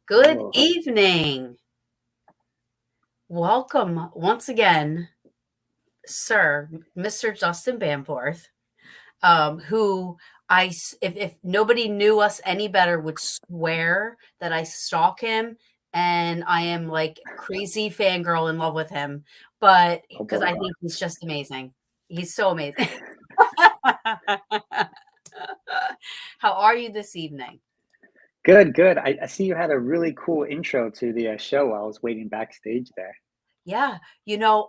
Good evening. Welcome once again, sir, Mr. Justin Bamforth, who if nobody knew us any better, would swear that I stalk him and I am like crazy fangirl in love with him. But because I think he's just amazing. He's so amazing. How are you this evening? Good, good. I see you had a really cool intro to the show while I was waiting backstage there. Yeah,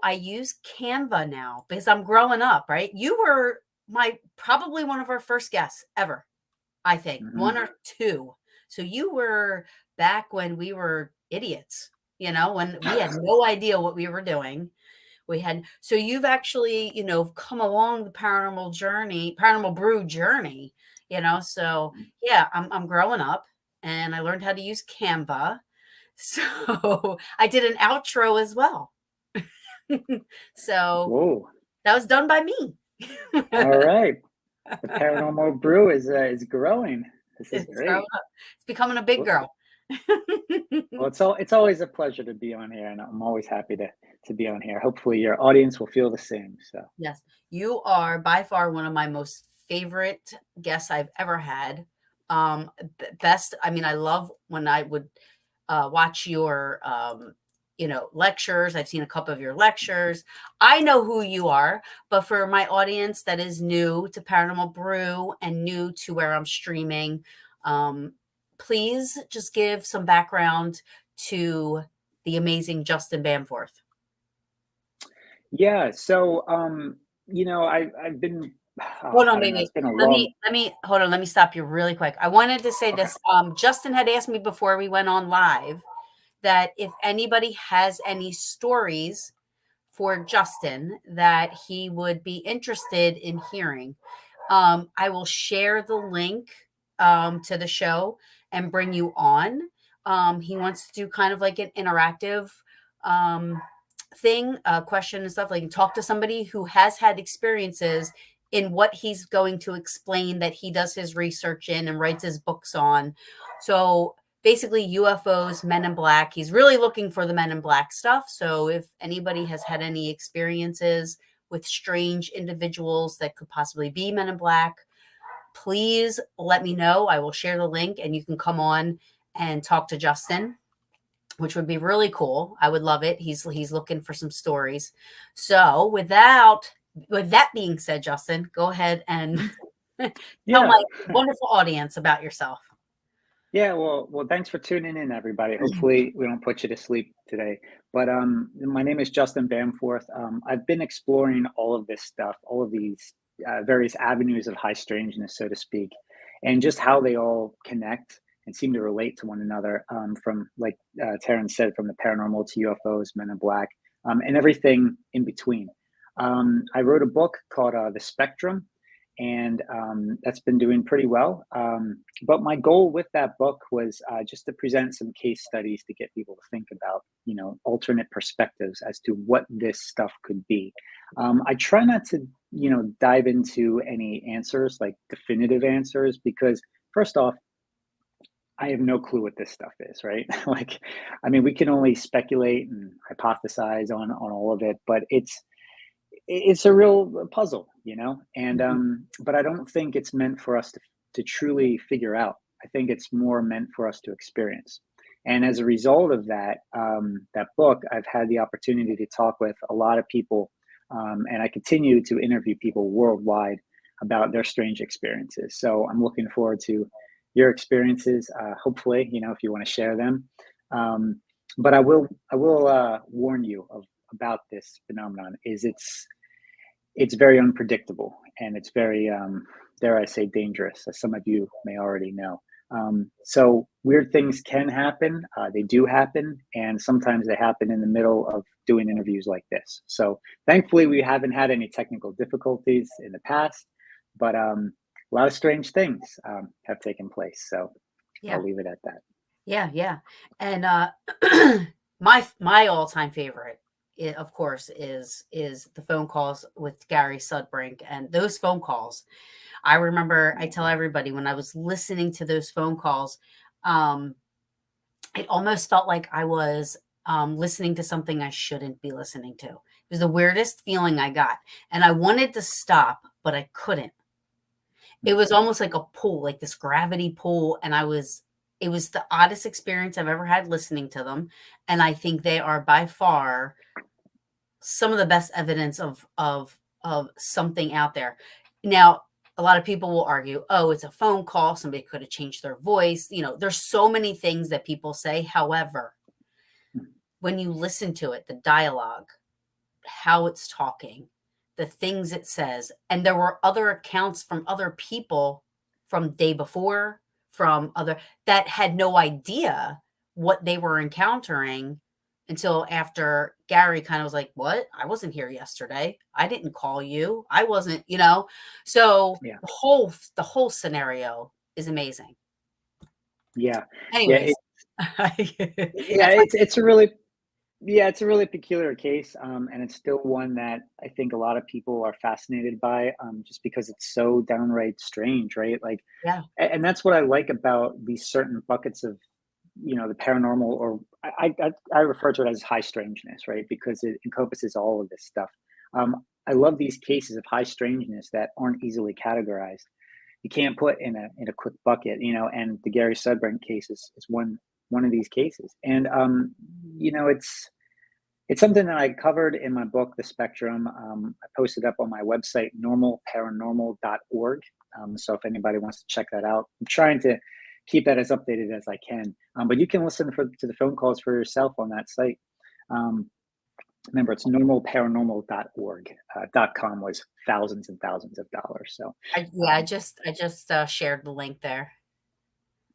I use Canva now because I'm growing up, right? You were probably one of our first guests ever, I think, one or two. So you were back when we were idiots, when we had no idea what we were doing. So you've actually, come along the Paranormal Brew journey, so yeah, I'm growing up and I learned how to use Canva. So I did an outro as well. So Whoa. That was done by me. All right. The Paranormal Brew is growing. This is great. It's becoming a big girl. Well, it's always a pleasure to be on here, and I'm always happy to be on here. Hopefully your audience will feel the same. So yes, you are by far one of my most favorite guests I've ever had. Best. I mean, I love when I would watch your lectures. I've seen a couple of your lectures. I know who you are, but for my audience that is new to Paranormal Brew and new to where I'm streaming, please just give some background to the amazing Justin Bamforth. Yeah, so I've been hold on, baby. Let me hold on. Let me stop you really quick. I wanted to say this. Justin had asked me before we went on live that if anybody has any stories for Justin that he would be interested in hearing, I will share the link to the show and bring you on. He wants to do kind of like an interactive thing, question and stuff, like talk to somebody who has had experiences in what he's going to explain that he does his research in and writes his books on. So basically UFOs, Men in Black. He's really looking for the Men in Black stuff. So if anybody has had any experiences with strange individuals that could possibly be Men in Black, please let me know. I will share the link and you can come on and talk to Justin, which would be really cool. I would love it. He's looking for some stories. So with that being said, Justin, go ahead and tell my wonderful audience about yourself. Yeah, well, thanks for tuning in, everybody. Hopefully we don't put you to sleep today. But my name is Justin Bamforth. I've been exploring all of this stuff, all of these various avenues of high strangeness, so to speak, and just how they all connect and seem to relate to one another, from, like Taryn said, from the paranormal to UFOs, Men in Black, and everything in between. I wrote a book called The Spectrum, and that's been doing pretty well. But my goal with that book was just to present some case studies to get people to think about, alternate perspectives as to what this stuff could be. I try not to, dive into any answers, like definitive answers, because first off, I have no clue what this stuff is, right? We can only speculate and hypothesize on all of it, but it's a real puzzle, and but I don't think it's meant for us to truly figure out. I think it's more meant for us to experience. And as a result of that, that book, I've had the opportunity to talk with a lot of people, and I continue to interview people worldwide about their strange experiences. So I'm looking forward to your experiences. Hopefully, if you want to share them. But I will warn you about this phenomenon. It's very unpredictable, and it's very, dare I say, dangerous, as some of you may already know. So weird things can happen. They do happen, and sometimes they happen in the middle of doing interviews like this. So thankfully, we haven't had any technical difficulties in the past, but a lot of strange things have taken place. So Yeah. I'll leave it at that. Yeah, yeah. And my all-time favorite, of course, is the phone calls with Gary Sudbrink. And those phone calls, I remember, I tell everybody, when I was listening to those phone calls, um, it almost felt like I was listening to something I shouldn't be listening to. It was the weirdest feeling I got. And I wanted to stop, but I couldn't. It was almost like a pull, like this gravity pull, and it was the oddest experience I've ever had listening to them, and I think they are by far some of the best evidence of something out there. Now, a lot of people will argue, "Oh, it's a phone call, somebody could have changed their voice." There's so many things that people say. However, when you listen to it, the dialogue, how it's talking, the things it says. And there were other accounts from other people from day before, from other that had no idea what they were encountering until after Gary kind of was like, "What? I wasn't here yesterday. I didn't call you. I wasn't." So Yeah, the whole scenario is amazing. yeah, yeah. Anyways, Yeah, that's it's a really Yeah, it's a really peculiar case, and it's still one that I think a lot of people are fascinated by, just because it's so downright strange, right? Like, yeah, and that's what I like about these certain buckets of, the paranormal, or I refer to it as high strangeness, right? Because it encompasses all of this stuff. I love these cases of high strangeness that aren't easily categorized. You can't put in a quick bucket, and the Gary Sudbrink case is one of these cases, and it's something that I covered in my book, The Spectrum. I posted up on my website, normalparanormal.org. So if anybody wants to check that out, I'm trying to keep that as updated as I can. But you can listen to the phone calls for yourself on that site. Um, Remember, it's normalparanormal.org. .com was thousands and thousands of dollars. So I um, just shared the link there.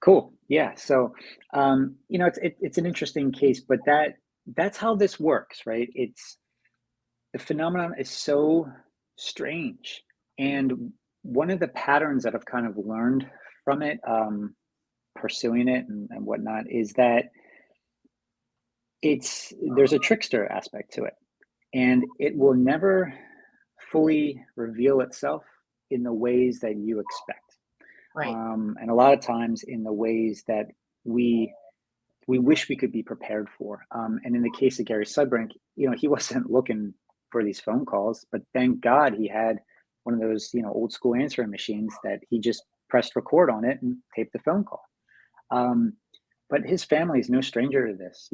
cool. Yeah. So it's an interesting case, but that's how this works, right? The phenomenon is so strange. And one of the patterns that I've kind of learned from it, pursuing it and whatnot, is that there's a trickster aspect to it. And it will never fully reveal itself in the ways that you expect. Right. And a lot of times in the ways that we we wish we could be prepared for. And in the case of Gary Sudbrink, he wasn't looking for these phone calls, but thank God he had one of those, old school answering machines that he just pressed record on it and taped the phone call. Um, but his family is no stranger to this.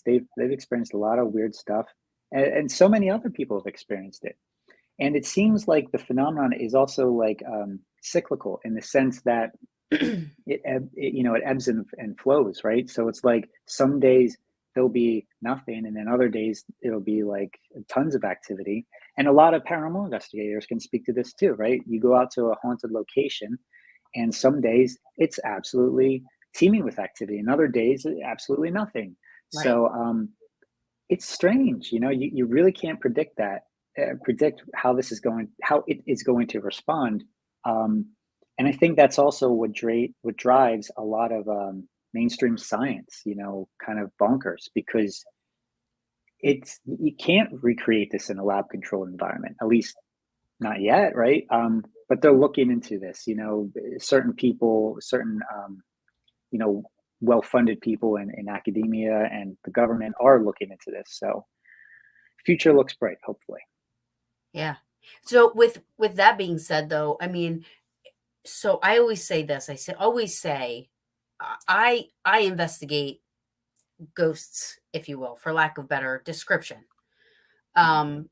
They've experienced a lot of weird stuff, and so many other people have experienced it. And it seems like the phenomenon is also like cyclical in the sense that it ebbs and flows, right? So it's like some days there'll be nothing, and then other days it'll be like tons of activity. And a lot of paranormal investigators can speak to this too, right? You go out to a haunted location, and some days it's absolutely teeming with activity, and other days absolutely nothing. Right. So it's strange, you really can't predict how it is going to respond. Um, and I think that's also what drives a lot of mainstream science, kind of bonkers, because you can't recreate this in a lab controlled environment, at least not yet, right? But they're looking into this, certain people, certain you know well-funded people in academia and the government are looking into this. So future looks bright, hopefully. Yeah. So with that being said though, I mean, So I always say this. Always say, I investigate ghosts, if you will, for lack of better description. Mhm. Um,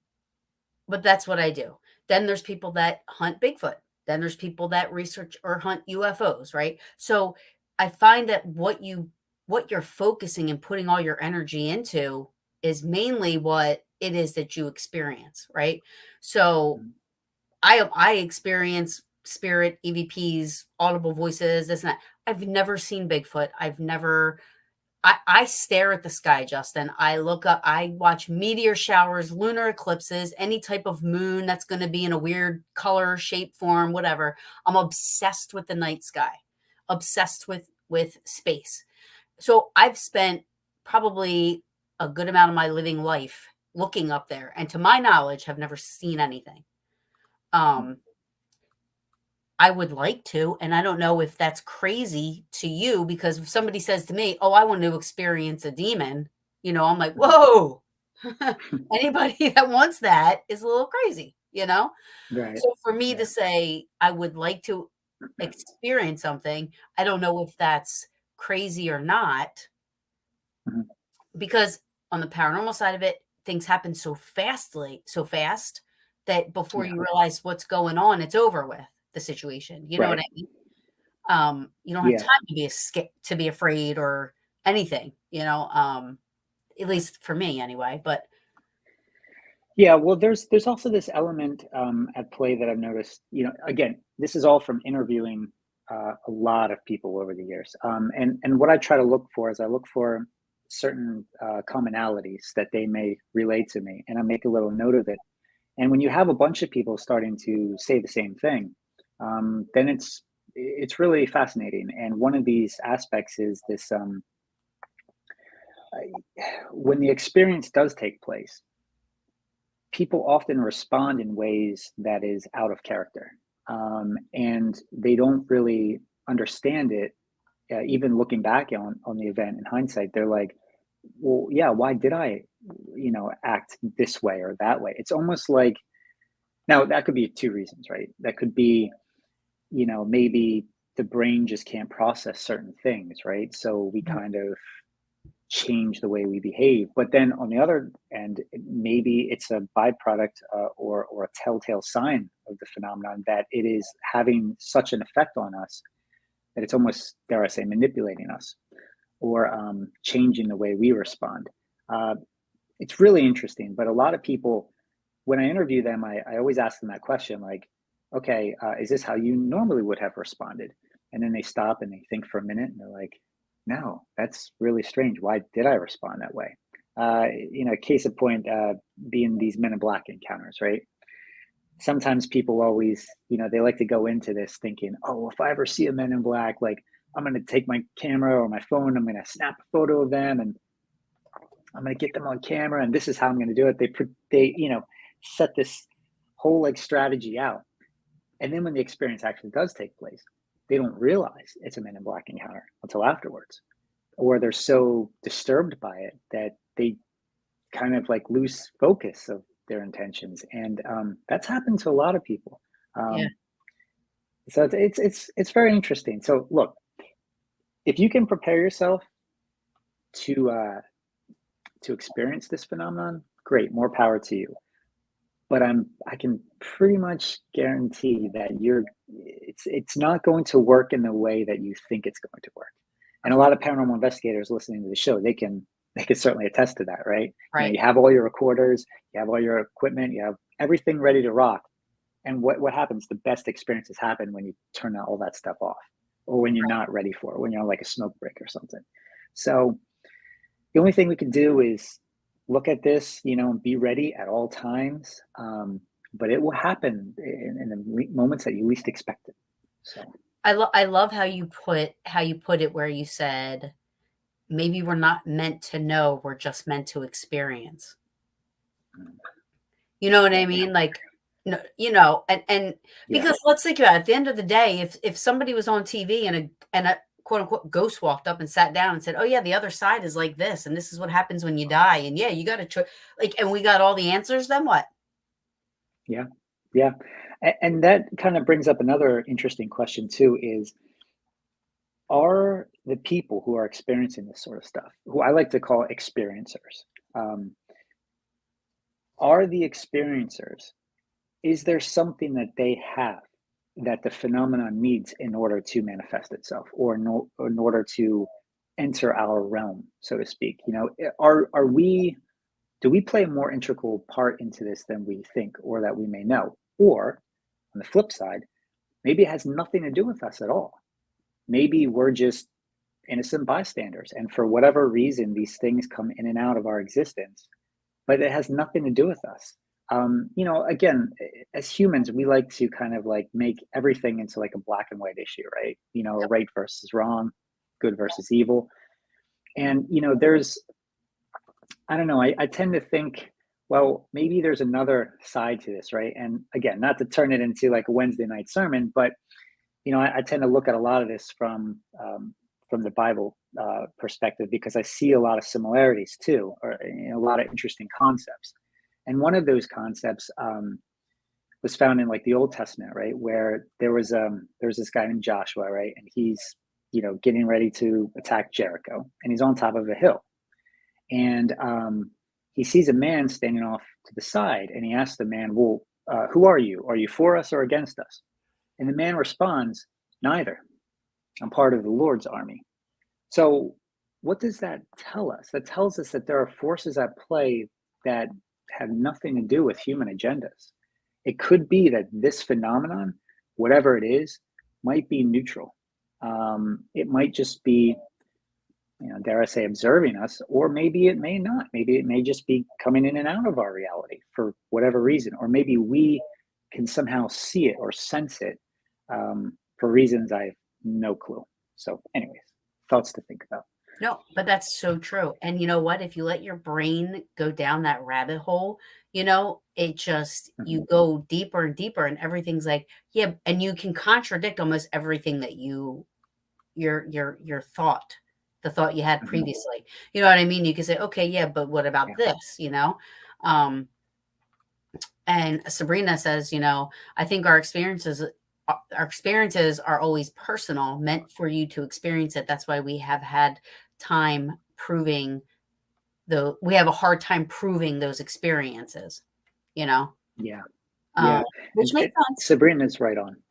but that's what I do. Then there's people that hunt Bigfoot. Then there's people that research or hunt UFOs, right? So I find that what you're focusing and putting all your energy into is mainly what it is that you experience, right? So Mhm. I experience spirit, EVPs, audible voices, this and that. I've never seen Bigfoot. I stare at the sky, Justin. I look up, I watch meteor showers, lunar eclipses, any type of moon that's going to be in a weird color, shape, form, whatever. I'm obsessed with the night sky, obsessed with space. So I've spent probably a good amount of my living life looking up there, and to my knowledge, have never seen anything. Mhm. Um, I would like to, and I don't know if that's crazy to you because if somebody says to me, "Oh, I want to experience a demon," I'm like, Mhm. "Whoa." Anybody that wants that is a little crazy, you know? Right. So for me to Yeah. say I would like to experience something, I don't know if that's crazy or not Mhm. because on the paranormal side of it, things happen so fast that before Yeah. you realize what's going on, it's over with the situation. You know what Right. I mean? You don't have Yeah. time to be afraid or anything, at least for me anyway, but Yeah, well, there's also this element at play that I've noticed. Again, this is all from interviewing a lot of people over the years, and what I try to look for is I look for certain commonalities that they may relate to me, and I make a little note of it. And when you have a bunch of people starting to say the same thing, then it's really fascinating. And one of these aspects is this: when the experience does take place, people often respond in ways that is out of character, and they don't really understand it. Even looking back on the event in hindsight, they're like, "Well, yeah, why did I, act this way or that way?" It's almost like now that could be two reasons, right? That could be, maybe the brain just can't process certain things, right? So we Mhm. kind of change the way we behave. But then on the other end, maybe it's a byproduct or a telltale sign of the phenomenon that it is having such an effect on us that it's almost, dare I say, manipulating us or changing the way we respond. Uh, it's really interesting. But a lot of people, when I interview them, I always ask them that question like, okay, is this how you normally would have responded? And then they stop and they think for a minute and they're like, no, that's really strange. Why did I respond that way? Case in point, being these Men in Black encounters, right? Sometimes people always, they like to go into this thinking, oh, if I ever see a Men in Black, like I'm going to take my camera or my phone, I'm going to snap a photo of them and I'm going to get them on camera, and this is how I'm going to do it. They set this whole like strategy out, and then when the experience actually does take place, they don't realize it's a Men in Black encounter until afterwards, or they're so disturbed by it that they kind of like lose focus of their intentions, and that's happened to a lot of people. Yeah. Um, so it's very interesting. So look, if you can prepare yourself to uh, to experience this phenomenon, great, more power to you. But I can pretty much guarantee that it's not going to work in the way that you think it's going to work. And a Of lot of paranormal investigators listening to the show, they can certainly attest to that, right? right. You have all your recorders, you have all your equipment, you have everything ready to rock. And what happens? The best experiences happen when you turn all that stuff off, or when you're not ready for it, when you're on like a smoke break or something. So the only thing we can do is look at this, and be ready at all times. But it will happen in the moments that you least expect it. So, I love how you put it where you said, "Maybe we're not meant to know, we're just meant to experience." mm, You know what I yeah, mean? Like, no, and yeah, because let's think about it, at the end of the day, if somebody was on TV and a quote unquote ghost walked up and sat down and said, "Oh yeah, the other side is like this, and this is what happens when you die, and yeah, you got to like," and we got all the answers, then what? yeah, yeah. And that kind of brings up another interesting question too, is are the people who are experiencing this sort of stuff, who I like to call experiencers, um, are the experiencers, is there something that they have that the phenomenon needs in order to manifest itself, or no, in order to enter our realm, so to speak? Are we, do we play a more integral part into this than we think or that we may know? Or on the flip side, maybe it has nothing to do with us at all. Maybe we're just innocent bystanders, and for whatever reason, these things come in and out of our existence, but it has nothing to do with us. Again, as humans, we like to kind of like make everything into like a black and white issue, right? Yep. Right versus wrong, good versus evil. And, there's, I don't know, I tend to think, well, maybe there's another side to this, right? And again, not to turn it into like a Wednesday night sermon, but I tend to look at a lot of this from the Bible perspective, because I see a lot of similarities too, or a lot of interesting concepts. And one of those concepts was found in like the Old Testament, right, where there was this guy named Joshua, right, and he's getting ready to attack Jericho, and he's on top of a hill, and he sees a man standing off to the side, and he asks the man, "Well, who are you? Are you for us or against us?" And the man responds, "Neither. I'm part of the Lord's army." So, what does that tell us? That tells us that there are forces at play that have nothing to do with human agendas. It could be that this phenomenon, whatever it is, might be neutral. It might just be, dare I say, observing us, or maybe it may not. Maybe it may just be coming in and out of our reality for whatever reason, or maybe we can somehow see it or sense it for reasons I have no clue. So, anyways, thoughts to think about. No, but that's so true. And you know what? If you let your brain go down that rabbit hole, it just Mhm. you go deeper and deeper and everything's like, yeah, and you can contradict almost everything that your thought, the thought you had Mhm. previously. You know what I mean? You can say, okay, yeah, but what about Yeah. this? Um, and Sabrina says, I think our experiences are always personal, meant for you to experience it. That's why we have had time proving we have a hard time proving those experiences, you know, Yeah. um, Yeah. which makes sense. Sabrina's right on.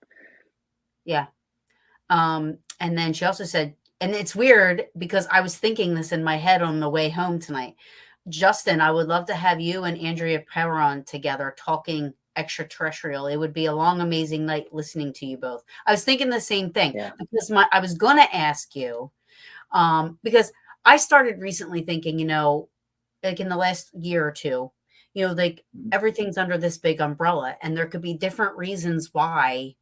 Yeah. And then she also said, and it's weird because I was thinking this in my head on the way home tonight. Justin, I would love to have you and Andrea Perron together talking extraterrestrial. It would be a long, amazing night listening to you both. I was thinking the same thing Yeah. because I was going to ask you, because I started recently thinking, like in the last year or two, like Mhm. everything's under this big umbrella, and there could be different reasons why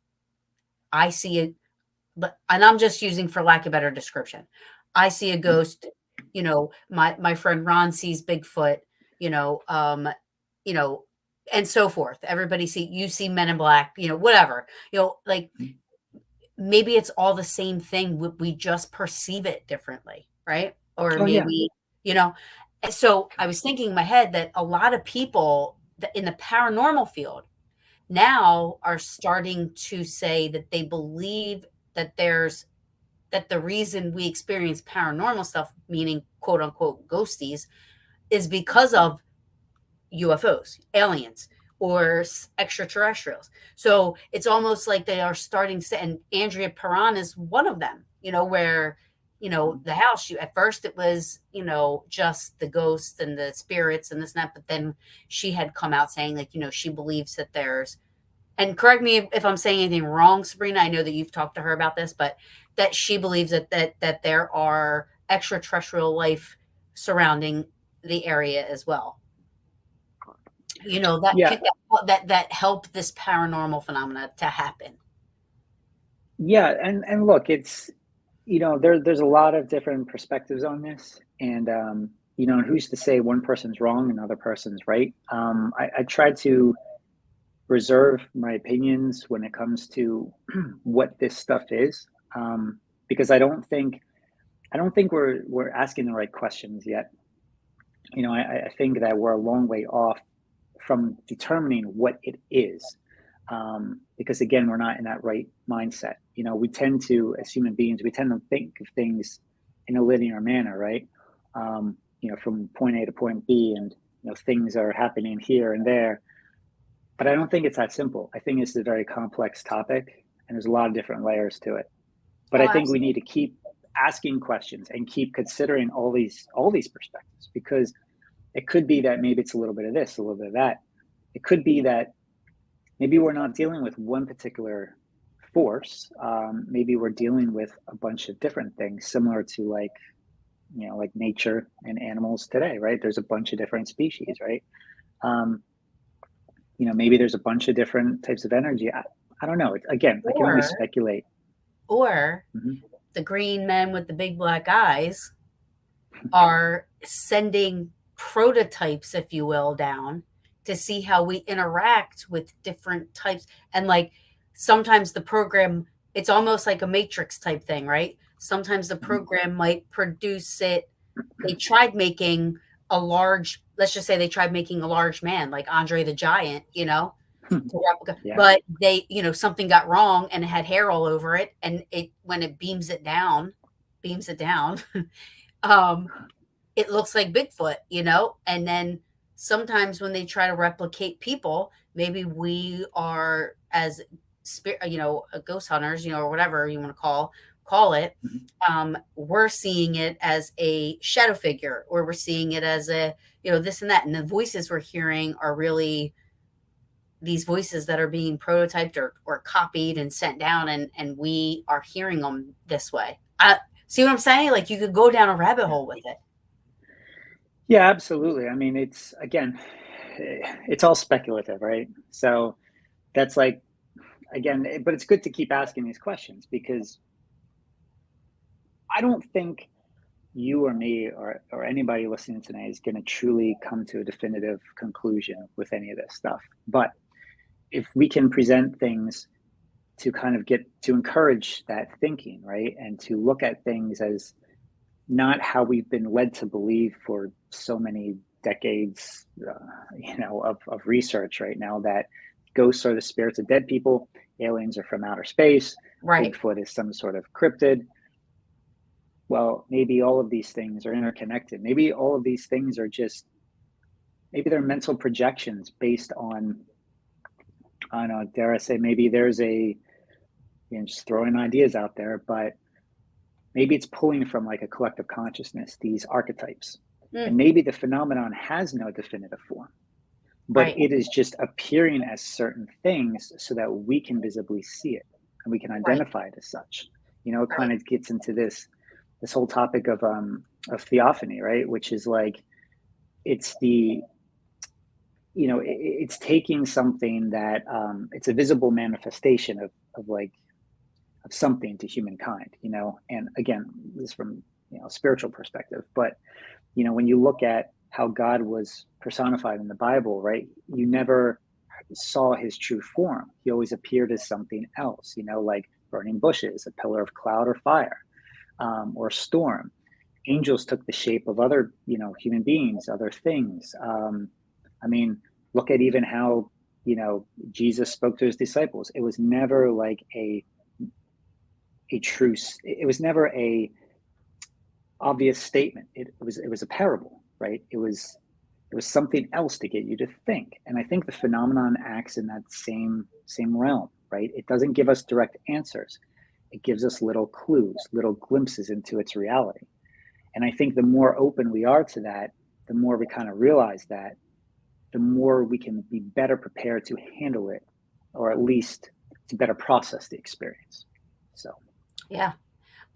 I see it. But and I'm just using for lack of better description. I see a Mhm. ghost, my friend Ron sees Bigfoot, you know, um, you know, and so forth. You see Men in Black, whatever. Like Mhm. maybe it's all the same thing. We just perceive it differently, right? Or Oh yeah. maybe, you know. So I was thinking in my head that a lot of people in the paranormal field now are starting to say that they believe that the reason we experience paranormal stuff, meaning quote unquote ghosties, is because of UFOs, aliens, or extraterrestrials. So it's almost like they are starting to, and Andrea Perron is one of them, where, Mhm. the house, at first it was, just the ghosts and the spirits and this and that, but then she had come out saying, like, she believes that there's, and correct me if I'm saying anything wrong, Sabrina. I know that you've talked to her about this, but that she believes that there are extraterrestrial life surrounding the area as well. That Yeah. could that help this paranormal phenomena to happen. Yeah. And look, it's, there's a lot of different perspectives on this, and who's to say one person's wrong and another person's right? I try to reserve my opinions when it comes to what this stuff is, because I don't think we're asking the right questions yet. I think that we're a long way off from determining what it is. because again, we're not in that right mindset. We tend to, as human beings, we tend to think of things in a linear manner, right? From point A to point B, and things are happening here and there. But I don't think it's that simple. I think it's a very complex topic, and there's a lot of different layers to it. But Oh, I think we absolutely. need to keep asking questions and keep considering all these perspectives, because it could be that maybe it's a little bit of this, a little bit of that. It could be that maybe we're not dealing with one particular force. Maybe we're dealing with a bunch of different things, similar to like nature and animals today, right? There's a bunch of different species, right? Um, maybe there's a bunch of different types of energy. I don't know. Again, I can only Or speculate. or Mhm. the green men with the big black eyes are sending prototypes, if you will, down to see how we interact with different types. And like sometimes the program, it's almost like a matrix type thing, right? Sometimes the Mhm. program might produce it. They tried making a large, let's just say they tried making a large man like Andre the Giant, to replica, Yeah. but they, something got wrong and it had hair all over it. And when it beams it down, um, it looks like Bigfoot, and then sometimes when they try to replicate people, maybe we are as spirit, ghost hunters, or whatever you want to call it. Mhm. We're seeing it as a shadow figure, or we're seeing it as a, this and that. And the voices we're hearing are really these voices that are being prototyped or copied and sent down, and we are hearing them this way. See what I'm saying? Like you could go down a rabbit hole with it. Yeah, absolutely. I mean, it's again, it's all speculative, right? So that's like, again, but it's good to keep asking these questions, because I don't think you or me or anybody listening today is going to truly come to a definitive conclusion with any of this stuff. But if we can present things to kind of get to encourage that thinking, right? And to look at things as not how we've been led to believe for so many decades, of research right now, that ghosts are the spirits of dead people, aliens are from outer space, Right. Bigfoot is some sort of cryptid. Well, maybe all of these things are interconnected. Maybe all of these things are just, maybe they're mental projections based on, I don't know, dare I say, maybe there's just throwing ideas out there, but maybe it's pulling from like a collective consciousness, these archetypes. And Mm, maybe the phenomenon has no definitive form, but right. it is just appearing as certain things so that we can visibly see it and we can Right. identify it as such. It Right. kind of gets into this whole topic of theophany, right? Which is like, it's the it's taking something that it's a visible manifestation of something to humankind, and again, this is from a spiritual perspective. But when you look at how God was personified in the Bible, right, you never saw his true form. He always appeared as something else, like burning bushes, a pillar of cloud or fire, or storm. Angels took the shape of other human beings, other things. I mean, look at even how Jesus spoke to his disciples. It was never like a truce. It was never a obvious statement. It was a parable, right? It was something else to get you to think. And I think the phenomenon acts in that same realm, right? It doesn't give us direct answers. It gives us little clues, little glimpses into its reality. And I think the more open we are to that, the more we kind of realize that, the more we can be better prepared to handle it, or at least to better process the experience. So, Yeah.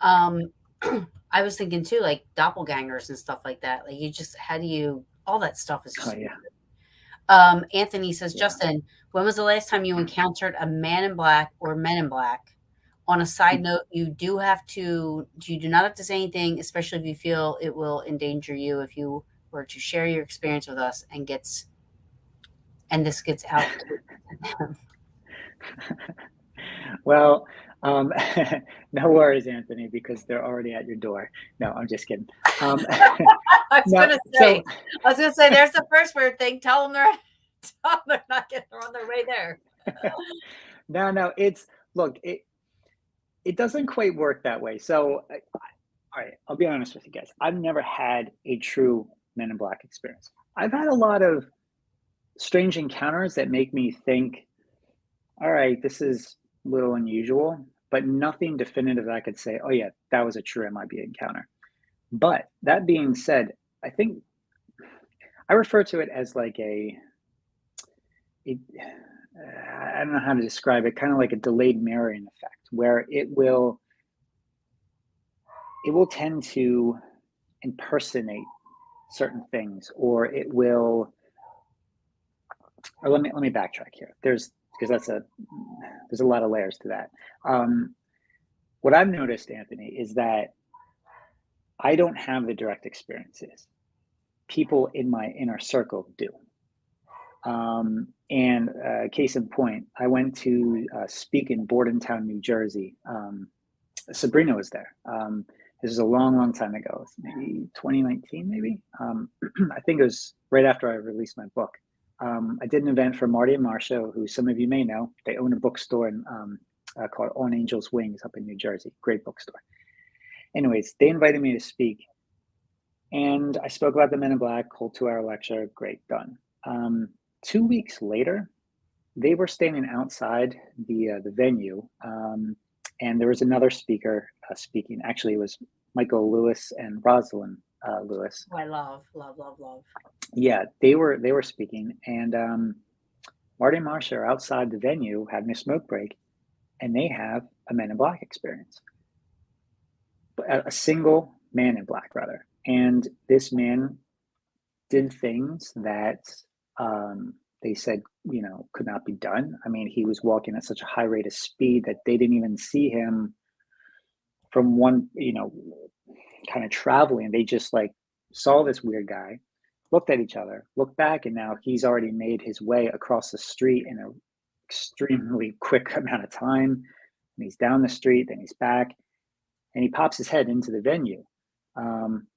Um, I was thinking too, like doppelgangers and stuff like that. Like you just, how do you, all that stuff is oh just. yeah, Anthony says, yeah. Justin, when was the last time you encountered a man in black or men in black? On a side note, you do not have to say anything, especially if you feel it will endanger you if you were to share your experience with us and this gets out to them. Well, um, no worries, Anthony, because they're already at your door. No, I'm just kidding. Um, I was no, gonna so say, there's the first weird thing. Tell them they're not getting on their way there. No, it's look, it doesn't quite work that way. So, all right, I'll be honest with you guys. I've never had a true Men in Black experience. I've had a lot of strange encounters that make me think, all right, this is a little unusual, but nothing definitive that I could say, oh, yeah, that was a true MIB encounter. But that being said, I think I refer to it as like a I don't know how to describe it, kind of like a delayed mirroring effect, where it will tend to impersonate certain things, or it will. Or let me backtrack here. Because there's a lot of layers to that. What I've noticed, Anthony, is that I don't have the direct experiences. People in my inner circle do. And case in point, I went to speak in Bordentown, New Jersey. Sabrina was there. This was a long, long time ago, maybe 2019, maybe. I think it was right after I released my book. I did an event for Marty and Marcia, who some of you may know. They own a bookstore called On Angel's Wings up in New Jersey. Great bookstore. Anyways, they invited me to speak. And I spoke about the Men in Black, whole 2-hour lecture. Great, done. 2 weeks later, they were standing outside the venue, and there was another speaker speaking. Actually, it was Michael Lewis and Rosalind Lewis. Oh, I love, love, love, love. Yeah, they were speaking, and Marty and Marcia are outside the venue having a smoke break, and they have a Men in Black experience. A single man in black, rather. And this man did things that they said, could not be done. I mean, he was walking at such a high rate of speed that they didn't even see him from one, kind of traveling. They just like saw this weird guy, looked at each other, looked back, and now he's already made his way across the street in an extremely quick amount of time. And he's down the street, then he's back, and he pops his head into the venue.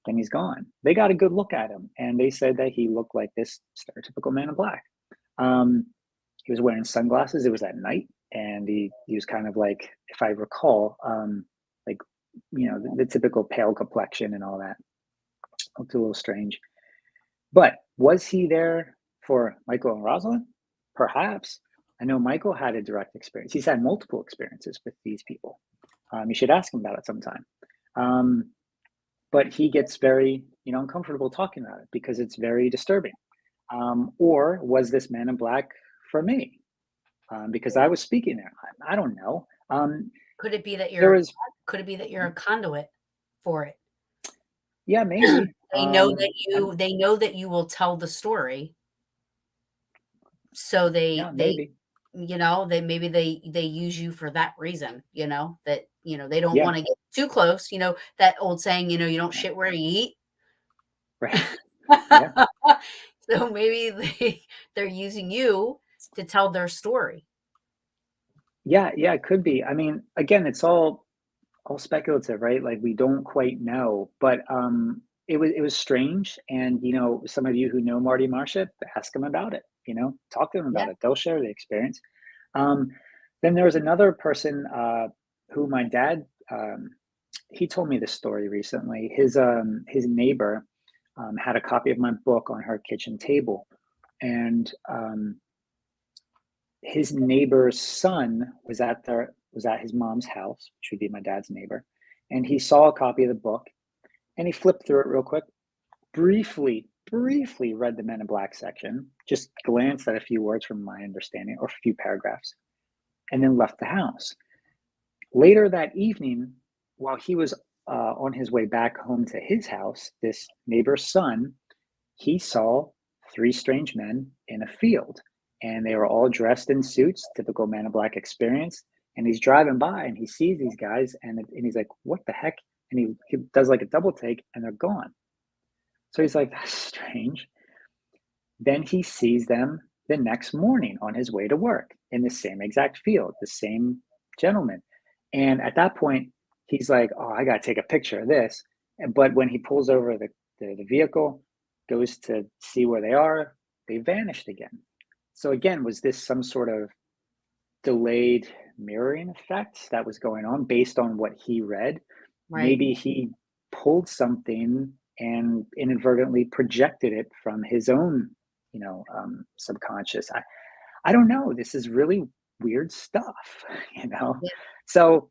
Then he's gone. They got a good look at him, and they said that he looked like this stereotypical man in black. He was wearing sunglasses. It was at night, and he was kind of like, if I recall, like the typical pale complexion and all that. Looked a little strange. But was he there for Michael and Rosalind? Perhaps. I know Michael had a direct experience. He's had multiple experiences with these people. You should ask him about it sometime. But he gets very, uncomfortable talking about it because it's very disturbing. Or was this man in black for me? Because I was speaking there. I don't know. Could it be that There was, you're a conduit for it? yeah, maybe. They know that you will tell the story. So Yeah, maybe. they use you for that reason, that, they don't Yeah, want to get too close, that old saying, you don't shit where you eat. right. Yeah. So maybe they're using you to tell their story. Yeah, it could be. I mean, again, it's all speculative, right? Like we don't quite know, but it was strange. And some of you who know Marty Marcia, ask them about it. Talk to them Yeah. about it. They'll share the experience. Um, then there was another person who my dad he told me this story recently. His neighbor had a copy of my book on her kitchen table, and his neighbor's son was at his mom's house, which would be my dad's neighbor, and he saw a copy of the book, and he flipped through it real quick, briefly read the Men in Black section, just glanced at a few words from my understanding, or a few paragraphs, and then left the house. Later that evening, while he was on his way back home to his house, this neighbor's son, he saw 3 strange men in a field, and they were all dressed in suits, typical Man in Black experience. And he's driving by and he sees these guys, and he's like, what the heck? And he does like a double take, and they're gone. So he's like, that's strange. Then he sees them the next morning on his way to work in the same exact field, the same gentleman. And at that point, he's like, oh, I got to take a picture of this. But when he pulls over the vehicle, goes to see where they are, they vanished again. So again, was this some sort of delayed mirroring effect that was going on based on what he read. Right. Maybe he pulled something and inadvertently projected it from his own, subconscious. I don't know. This is really weird stuff, you know. Yeah. So,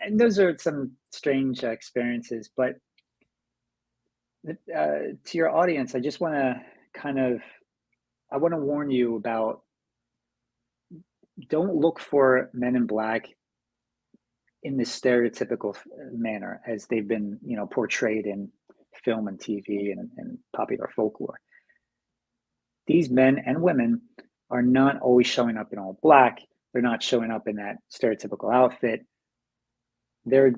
and those are some strange experiences. But to your audience, I just want to kind of, I want to warn you about, don't look for Men in Black in this stereotypical manner as they've been, portrayed in film and TV and popular folklore. These men and women are not always showing up in all black. They're not showing up in that stereotypical outfit. They're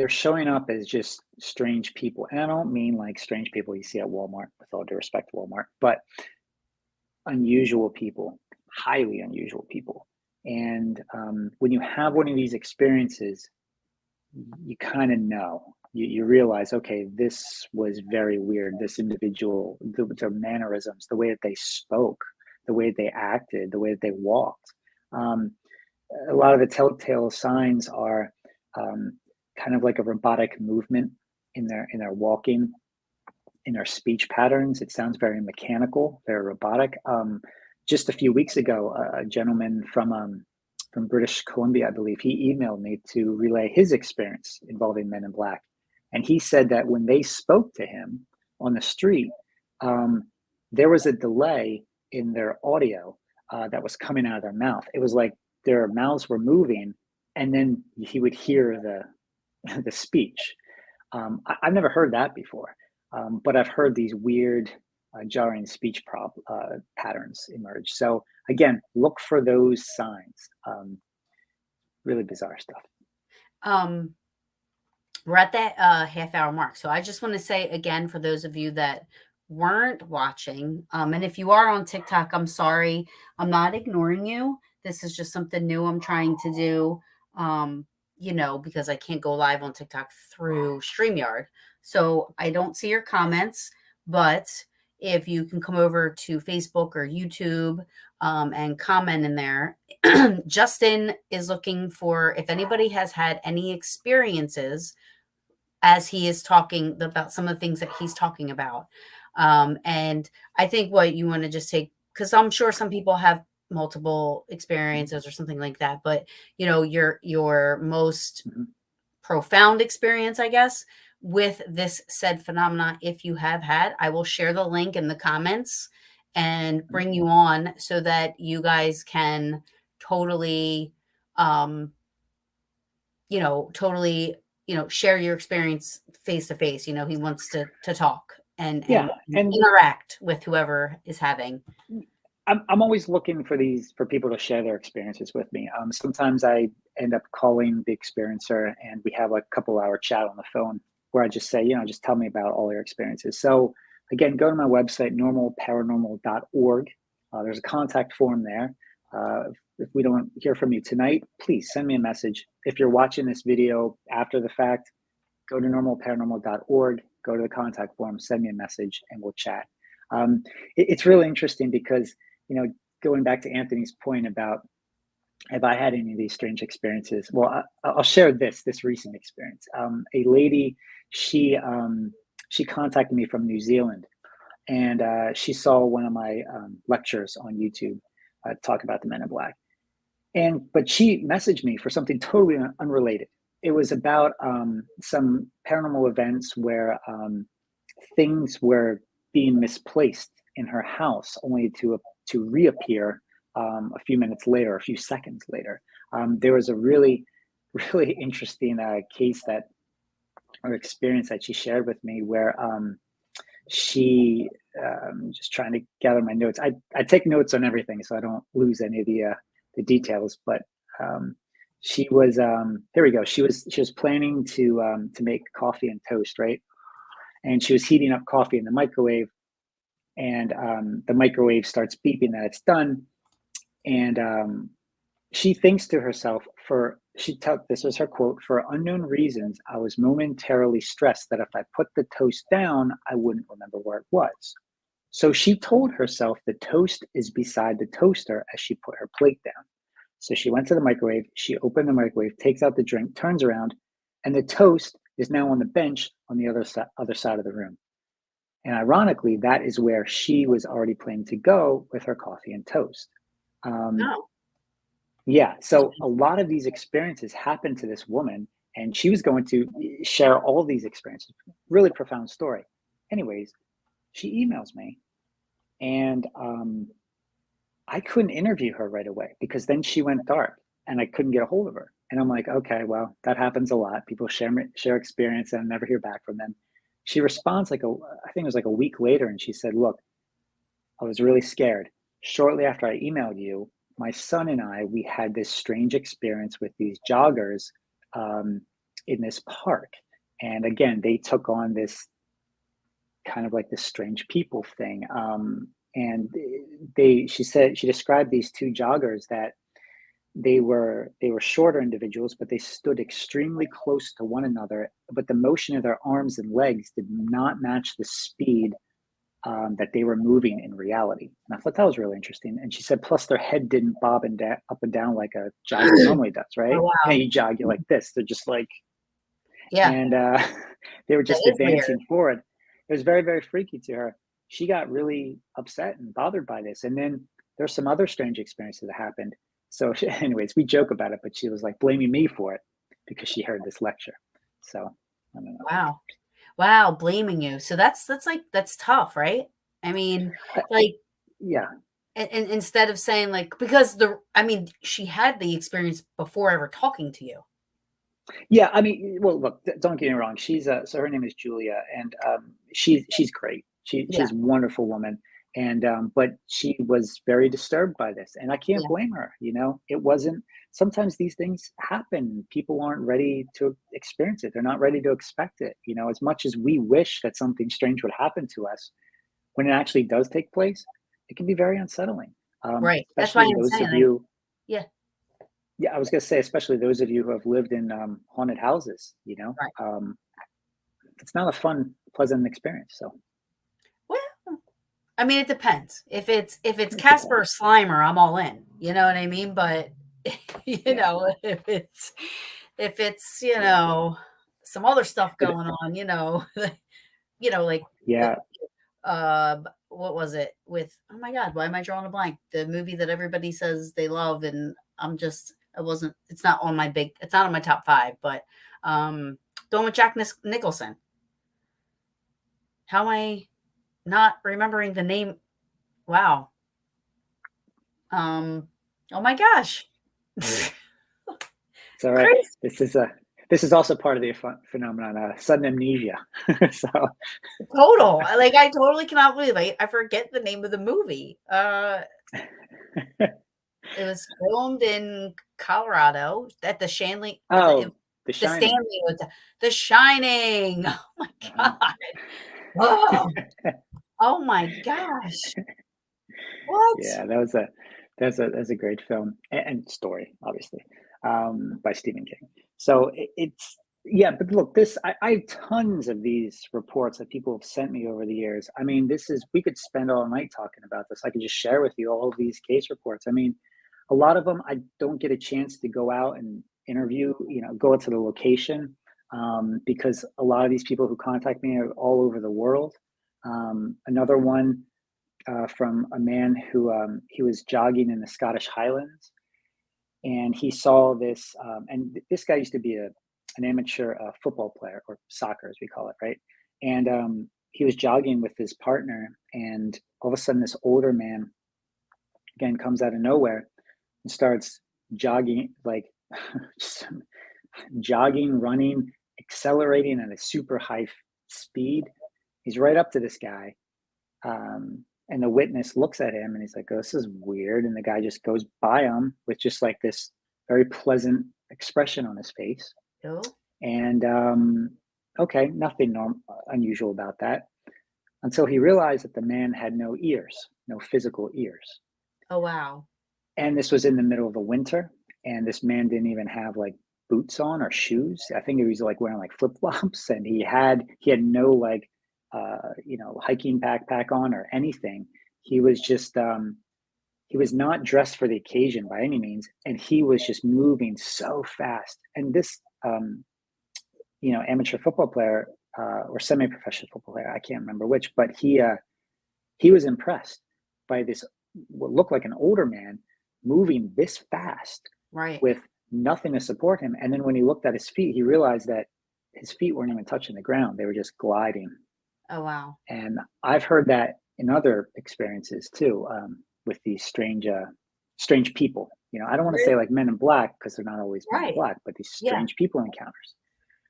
showing up as just strange people. And I don't mean like strange people you see at Walmart, with all due respect to Walmart, but unusual people, highly unusual people. And when you have one of these experiences, you kind of know, you realize, okay, this was very weird. This individual, their mannerisms, the way that they spoke, the way that they acted, the way that they walked. A lot of the telltale signs are kind of like a robotic movement in their walking, in their speech patterns. It sounds very mechanical, very robotic. Just a few weeks ago, a gentleman from British Columbia, I believe, he emailed me to relay his experience involving Men in Black. And he said that when they spoke to him on the street, there was a delay in their audio that was coming out of their mouth. It was like their mouths were moving, and then he would hear the speech. I've never heard that before, but I've heard these weird, jarring speech patterns emerge. So again, look for those signs. Really bizarre stuff. Um, we're at that half hour mark. So I just want to say again, for those of you that weren't watching, and if you are on TikTok, I'm sorry, I'm not ignoring you. This is just something new I'm trying to do, because I can't go live on TikTok through StreamYard. So I don't see your comments, but if you can come over to Facebook or YouTube and comment in there. Justin is looking for if anybody has had any experiences as he is talking about some of the things that he's talking about. And I think what you want to just take, because I'm sure some people have multiple experiences or something like that, but your most Mhm. profound experience, I guess, with this said phenomena, if you have had, I will share the link in the comments and bring you on so that you guys can totally, totally, share your experience face to face. He wants to talk and Yeah, and interact with whoever is having. I'm always looking for people to share their experiences with me. Sometimes I end up calling the experiencer, and we have a couple-hour chat on the phone where I just say, just tell me about all your experiences. So again, go to my website, normalparanormal.org. There's a contact form there. If we don't hear from you tonight, please send me a message. If you're watching this video after the fact, go to normalparanormal.org, go to the contact form, send me a message, and we'll chat. It's really interesting because, going back to Anthony's point about have I had any of these strange experiences? Well, I'll share this recent experience. A lady, she contacted me from New Zealand, and she saw one of my lectures on YouTube talk about the Men in Black. But she messaged me for something totally unrelated. It was about some paranormal events where things were being misplaced in her house, only to reappear a few minutes later, a few seconds later. There was a really, really interesting case or experience that she shared with me where she just trying to gather my notes. I take notes on everything so I don't lose any of the details. But she was here we go. She was planning to make coffee and toast, right? And she was heating up coffee in the microwave, and the microwave starts beeping that it's done. And she thinks to herself, this was her quote, "For unknown reasons, I was momentarily stressed that if I put the toast down, I wouldn't remember where it was." So she told herself the toast is beside the toaster as she put her plate down. So she went to the microwave, she opened the microwave, takes out the drink, turns around, and the toast is now on the bench on the other side of the room. And ironically, that is where she was already planning to go with her coffee and toast. Um, No. yeah, so a lot of these experiences happened to this woman, and she was going to share all these experiences. Really profound story. Anyways, she emails me, and I couldn't interview her right away because then she went dark, and I couldn't get a hold of her. And I'm like, okay, well, that happens a lot. People share experience and never hear back from them. She responds I think it was like a week later, and she said, "Look, I was really scared. Shortly after I emailed you, my son and I, we had this strange experience with these joggers um, in this park. And again, they took on this kind of like this strange people thing. And she said, she described these two joggers that they were shorter individuals, but they stood extremely close to one another. But the motion of their arms and legs did not match the speed that they were moving in reality. And I thought that was really interesting. And she said, plus their head didn't bob up and down like a jogger normally does, right? Oh You know, wow. you jog, you're like this. They're just like, Yeah, and they were that just is weird. advancing forward. It was very, very freaky to her. She got really upset and bothered by this. And then there's some other strange experiences that happened. So, anyways, we joke about it, but she was like blaming me for it because she heard this lecture. So, I don't know. Wow. Wow, blaming you. So that's like that's tough, right? I mean, I, like yeah, and instead of saying like because I mean, she had the experience before ever talking to you. yeah, I mean, well, look, don't get me wrong. She's so her name is Julia, and she's great. Yeah, She's a wonderful woman, and but she was very disturbed by this, and I can't yeah, blame her. You know, it wasn't. Sometimes these things happen. People aren't ready to experience it. They're not ready to expect it. You know, as much as we wish that something strange would happen to us, when it actually does take place, it can be very unsettling. right. That's why Especially I'm those saying of like, you yeah, yeah, I was gonna say, especially those of you who have lived in haunted houses, right. it's not a fun, pleasant experience. So Well, I mean, it depends. If it's it Casper or depends. Slimer, I'm all in. You know what I mean? But Yeah, yeah, some other stuff it, going on, like yeah. what was it with oh my god, why am I drawing a blank? The movie that everybody says they love and I wasn't it's not on my top 5, but the one with Jack Nicholson. How am I not remembering the name? Wow. Um oh my gosh. It's all right. Crazy. This is also part of the phenomenon, sudden amnesia. So Total. I totally cannot believe I forget the name of the movie. It was filmed in Colorado at the Shanley was it oh, The the Shining. Stanley Hotel. The Shining. Oh my Uh-huh. god. Oh, oh my gosh. What? Yeah, that's a great film and story, obviously, by Stephen King. So it's yeah, but look, I have tons of these reports that people have sent me over the years. I mean, we could spend all night talking about this. I could just share with you all of these case reports. I mean, a lot of them I don't get a chance to go out and interview, go out to the location because a lot of these people who contact me are all over the world. Another one from a man who he was jogging in the Scottish Highlands, and he saw this. And this guy used to be an amateur football player, or soccer as we call it, right? And he was jogging with his partner, and all of a sudden, this older man again comes out of nowhere and starts jogging, like jogging, running, accelerating at a super high speed. He's right up to this guy, and the witness looks at him and he's like, oh, this is weird. And the guy just goes by him with just like this very pleasant expression on his face. Oh, And okay, nothing unusual about that until he realized that the man had no ears, no physical ears. oh wow. And this was in the middle of the winter. And this man didn't even have like boots on or shoes. I think he was like wearing like flip flops, and he had no like hiking backpack on or anything. He was just he was not dressed for the occasion by any means, and he was just moving so fast. And this, amateur football player or semi-professional football player, I can't remember which, but he was impressed by this what looked like an older man moving this fast Right. with nothing to support him. And then when he looked at his feet, he realized that his feet weren't even touching the ground; they were just gliding. Oh, wow. And I've heard that in other experiences too, with these strange people. I don't want to Really? say like Men in Black because they're not always Men in Right. Black, but these Yeah. strange people encounters.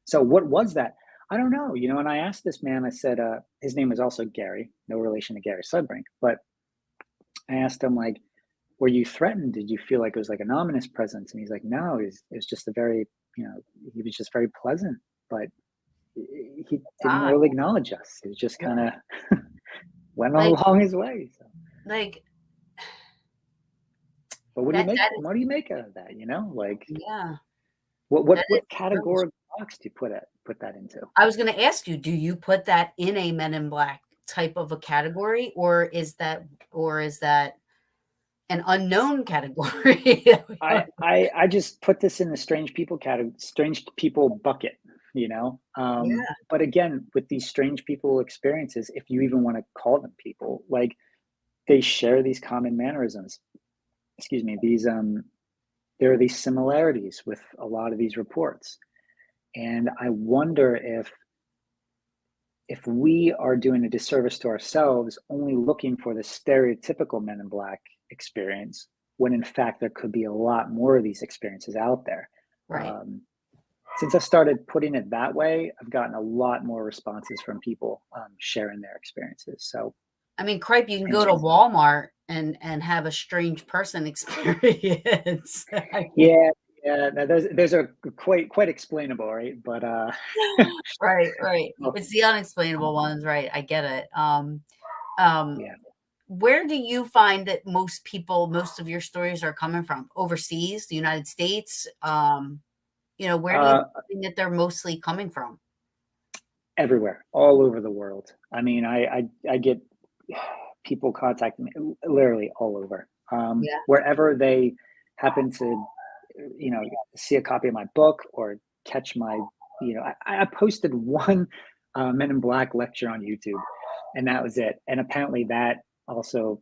So what was that? I don't know. And I asked this man. I said, his name is also Gary, no relation to Gary Sudbrink, but I asked him like, were you threatened? Did you feel like it was like an ominous presence? And he's like, no, it was just a very, he was just very pleasant, but he didn't God. really acknowledge us. He was just Yeah. kind of went Like, along his way. So. like But that is, what do you make out of that? Like yeah, what that is really, category box do you put that into? I was going to ask you, do you put that in a Men in Black type of a category, or is that an unknown category? I just put this in the strange people bucket, Yeah. but again, with these strange people experiences, if you even want to call them people, like they share these common mannerisms. Excuse me, there are these similarities with a lot of these reports. And I wonder if we are doing a disservice to ourselves only looking for the stereotypical Men in Black experience, when in fact there could be a lot more of these experiences out there. Right. Since I started putting it that way, I've gotten a lot more responses from people sharing their experiences. So, I mean, cripe, you can go to interesting. Walmart and have a strange person experience. I mean, Yeah, yeah. Those are quite explainable, right? But right, right. well, It's the unexplainable ones, right? I get it. Um, yeah. where do you find that most of your stories are coming from? Overseas, the United States? Where do you Uh, think that they're mostly coming from? Everywhere, all over the world. I mean, I get people contacting me literally all over, Yeah. wherever they happen to, see a copy of my book or catch my, I posted one Men in Black lecture on YouTube, and that was it. And apparently that also,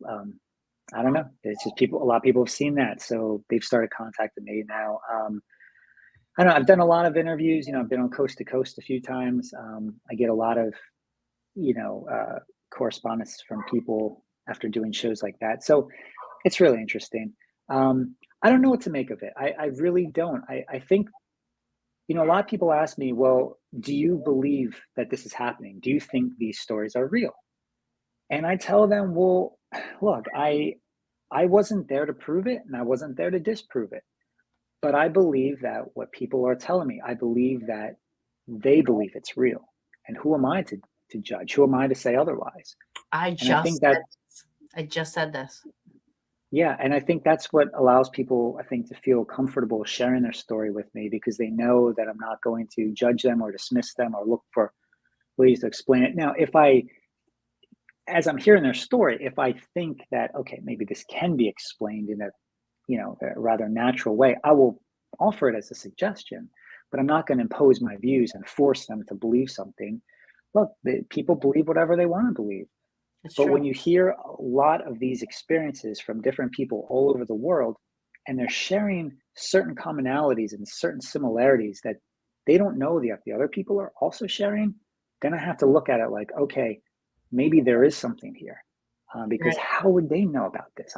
I don't know. It's just a lot of people have seen that, so they've started contacting me now. I don't know. I've done a lot of interviews. I've been on Coast to Coast a few times. I get a lot of, you know, uh, correspondence from people after doing shows like that. So it's really interesting. I don't know what to make of it. I really don't. I think, a lot of people ask me, well, do you believe that this is happening? Do you think these stories are real? And I tell them, well, look, I wasn't there to prove it and I wasn't there to disprove it. But I believe that what people are telling me, I believe that they believe it's real. And who am I to judge? Who am I to say otherwise? I And I think just that, said this. I just said this. yeah, and I think that's what allows people, I think, to feel comfortable sharing their story with me because they know that I'm not going to judge them or dismiss them or look for ways to explain it. Now, as I'm hearing their story, if I think that, okay, maybe this can be explained in a rather natural way, I will offer it as a suggestion, but I'm not going to impose my views and force them to believe something. Look, people believe whatever they want to believe. It's But true. when you hear a lot of these experiences from different people all over the world, and they're sharing certain commonalities and certain similarities that they don't know the other people are also sharing, then I have to look at it like, okay, maybe there is something here. Because Right. how would they know about this?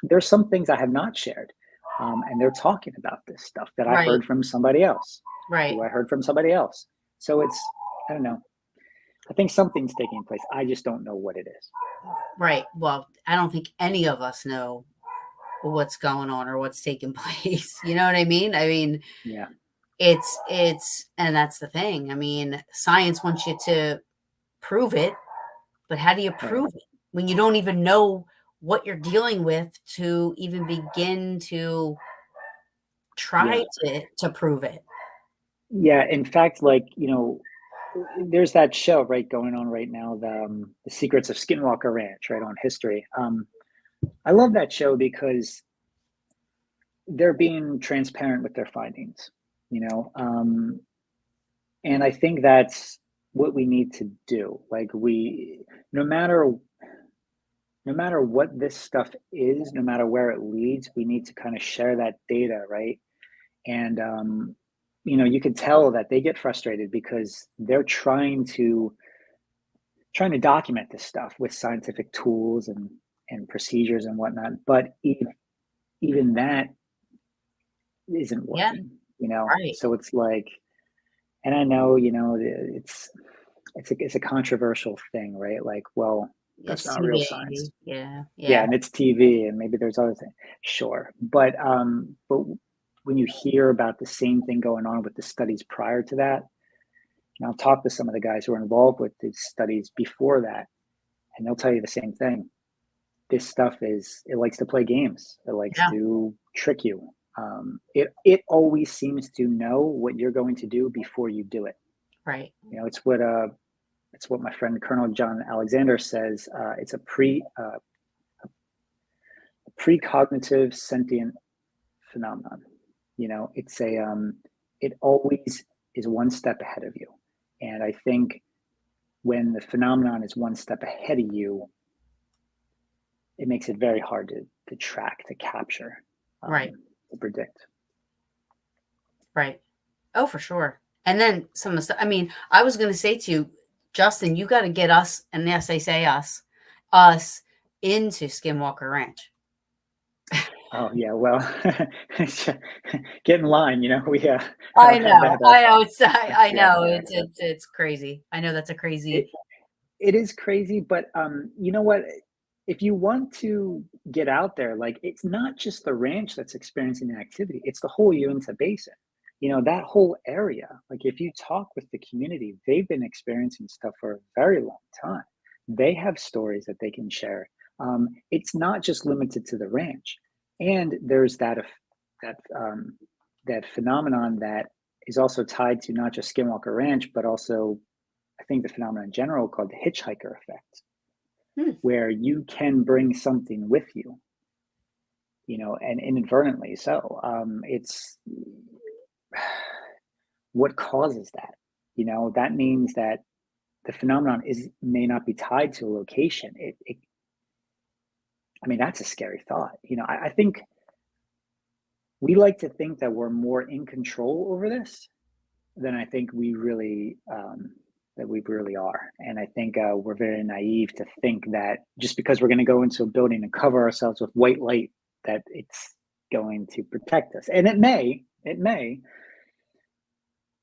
There's some things I have not shared. And they're talking about this stuff that I Right. heard from somebody else, Right. who I heard from somebody else. So I don't know. I think something's taking place. I just don't know what it is. Right. Well, I don't think any of us know what's going on or what's taking place. You know what I mean? I mean, Yeah, and that's the thing. I mean, science wants you to prove it, but how do you right. prove it when you don't even know what you're dealing with to even begin to Yeah. try to prove it? Yeah. In fact, like, there's that show right going on right now, the Secrets of Skinwalker Ranch, right on History. I love that show because they're being transparent with their findings, you know. And I think that's what we need to do. Like no matter no matter what this stuff is, no matter where it leads, we need to kind of share that data, right? And you know, you can tell that they get frustrated because they're trying to document this stuff with scientific tools and procedures and whatnot. But even that isn't Yeah, working, you know. right. So it's like, and I know, you know, it's a controversial thing, right? Like, well, that's It's not real science. TV. Yeah, Yeah, yeah, and it's TV, and maybe there's other things. Sure, but when you hear about the same thing going on with the studies prior to that, and I'll talk to some of the guys who are involved with these studies before that, and they'll tell you the same thing. This stuff it likes to play games. It likes yeah, to trick you. It always seems to know what you're going to do before you do it. right. You know, it's what my friend Colonel John Alexander says. It's a precognitive sentient phenomenon. You know, it always is one step ahead of you. And I think when the phenomenon is one step ahead of you, it makes it very hard to track, to capture, Right, to predict. right. Oh, for sure. And then some of the stuff, I mean, I was going to say to you, Justin, you got to get us, and yes, I say us into Skinwalker Ranch. Oh yeah, well, get in line. You know, I I don't have know, that. I know. I know Theatrical access. it's crazy. I know that's a It crazy. it is crazy, but you know what? If you want to get out there, like it's not just the ranch that's experiencing the activity; it's the whole Uinta Basin. You know, that whole area. Like if you talk with the community, they've been experiencing stuff for a very long time. They have stories that they can share. It's not just limited to the ranch, and there's that that phenomenon that is also tied to not just Skinwalker Ranch, but also I think the phenomenon in general called the hitchhiker effect, Hmm, where you can bring something with you know, and inadvertently so. It's what causes that. You know, that means that the phenomenon may not be tied to a location. I mean, that's a scary thought. You know, I think we like to think that we're more in control over this than I think we really are. And I think we're very naive to think that just because we're going to go into a building and cover ourselves with white light, that it's going to protect us. And it may,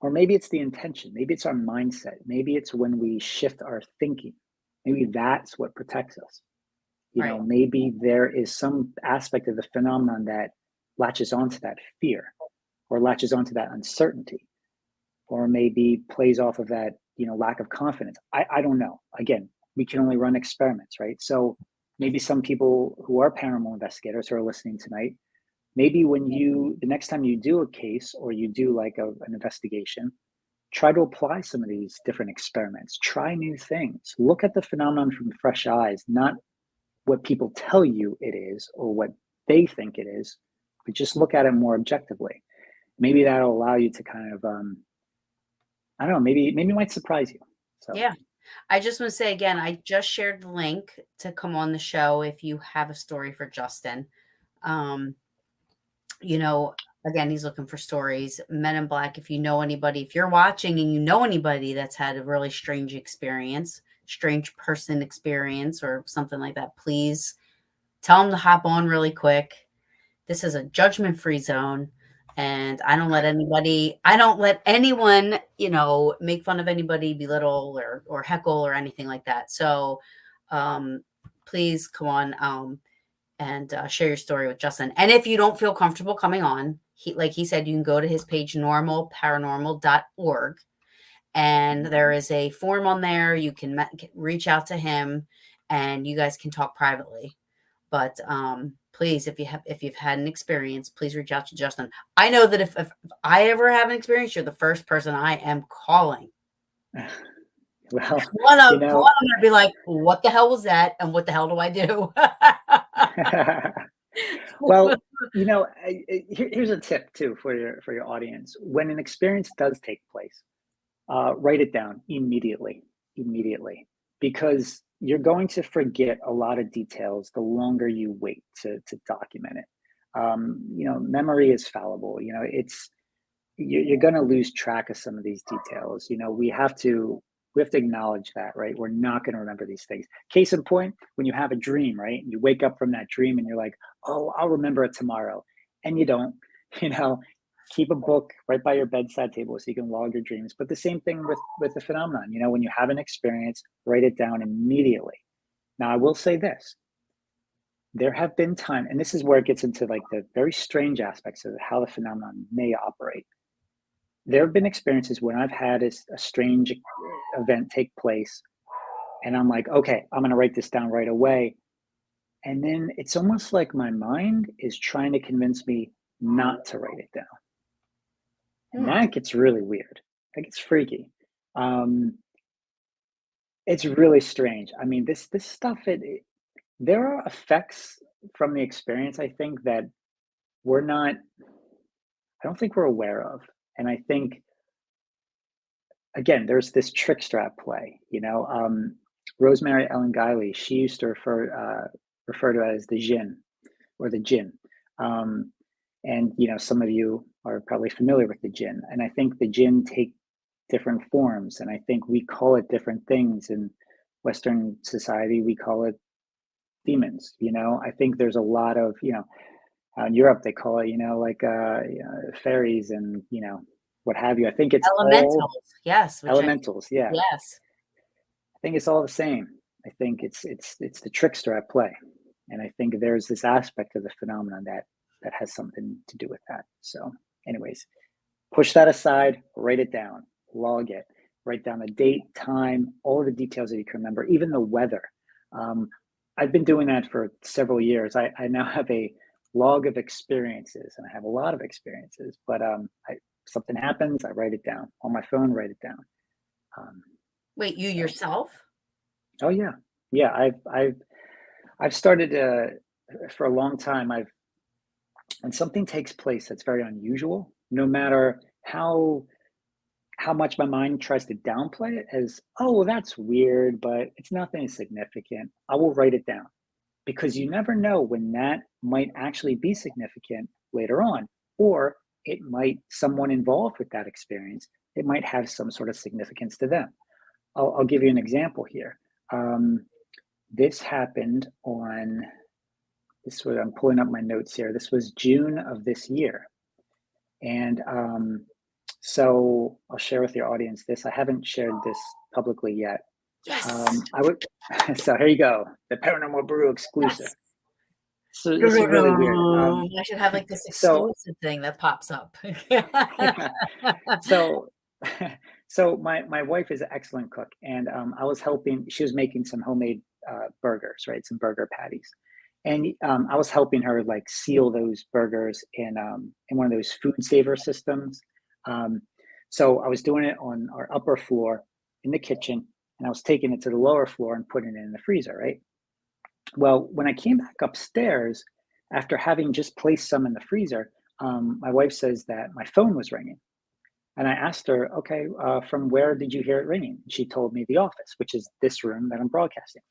or maybe it's the intention. Maybe it's our mindset. Maybe it's when we shift our thinking. Maybe that's what protects us. You know, right, maybe there is some aspect of the phenomenon that latches onto that fear or latches onto that uncertainty or maybe plays off of that, you know, lack of confidence. I don't know. Again, we can only run experiments, right? So maybe some people who are paranormal investigators who are listening tonight, maybe when the next time you do a case or you do like an investigation, try to apply some of these different experiments, try new things, look at the phenomenon from fresh eyes, not what people tell you it is or what they think it is, but just look at it more objectively. Maybe that'll allow you to kind of I don't know, maybe it might surprise you. So, yeah. I just want to say again, I just shared the link to come on the show if you have a story for Justin. Um, you know, again, he's looking for stories. Men in Black, if you know anybody, if you're watching and you know anybody that's had a really strange experience, strange person experience, or something like that, please tell them to hop on really quick. This is a judgment free zone. And I don't let anyone, you know, make fun of anybody, belittle or heckle or anything like that. So um, please come on. And share your story with Justin. And if you don't feel comfortable coming on, like he said, you can go to his page, normalparanormal.org. And there is a form on there. You can reach out to him and you guys can talk privately. But please, if you've had an experience, please reach out to Justin. I know that if I ever have an experience, you're the first person I am calling. well, One, you I'm know, gonna be like, what the hell was that? And what the hell do I do? Well, here's a tip too for your audience. When an experience does take place, write it down immediately, because you're going to forget a lot of details the longer you wait to document it. Memory is fallible. You're going to lose track of some of these details. We have to acknowledge that, right? We're not going to remember these things. Case in point, when you have a dream, right? You wake up from that dream and you're like, oh, I'll remember it tomorrow. And you don't, you know, keep a book right by your bedside table so you can log your dreams. But the same thing with the phenomenon, when you have an experience, write it down immediately. Now, I will say this. There have been times, and this is where it gets into like the very strange aspects of how the phenomenon may operate. There have been experiences when I've had a strange event take place, and I'm like, okay, I'm going to write this down right away. And then it's almost like my mind is trying to convince me not to write it down. And that gets really weird. That gets freaky. It's really strange. I mean, this stuff, there are effects from the experience, I think, that I don't think we're aware of. And I think, again, there's this trickster at play. Rosemary Ellen Guiley, she used to refer to it as the jinn or the jinn. And some of you are probably familiar with the jinn. And I think the jinn take different forms, and I think we call it different things. In Western society, we call it demons. I think there's a lot of, in Europe they call it, fairies and what have you. I think it's Elementals, all yes. elementals. Yeah, yes. I think it's all the same. I think it's the trickster at play, and I think there's this aspect of the phenomenon that has something to do with that. So, anyways, push that aside, write it down, log it, write down the date, time, all the details that you can remember, even the weather. I've been doing that for several years. I now have a log of experiences, and I have a lot of experiences, but something happens, I write it down on my phone, write it down. Wait, you yourself? Oh yeah. Yeah. I've started for a long time. When something takes place that's very unusual, no matter how much my mind tries to downplay it as, oh, well, that's weird, but it's nothing significant, I will write it down, because you never know when that might actually be significant later on, or someone involved with that experience, it might have some sort of significance to them. I'll give you an example here. This happened I'm pulling up my notes here. This was June of this year. And so I'll share with your audience this. I haven't shared this publicly yet. Yes. So here you go, the Paranormal Brew exclusive. Yes. So this is really weird. I should have like this exclusive thing that pops up. So my wife is an excellent cook, and I was helping. She was making some homemade burgers, right? Some burger patties, and I was helping her like seal those burgers in one of those food saver systems. So I was doing it on our upper floor in the kitchen, and I was taking it to the lower floor and putting it in the freezer, right? Well, when I came back upstairs after having just placed some in the freezer, my wife says that my phone was ringing. And I asked her, okay, from where did you hear it ringing? She told me the office, which is this room that I'm broadcasting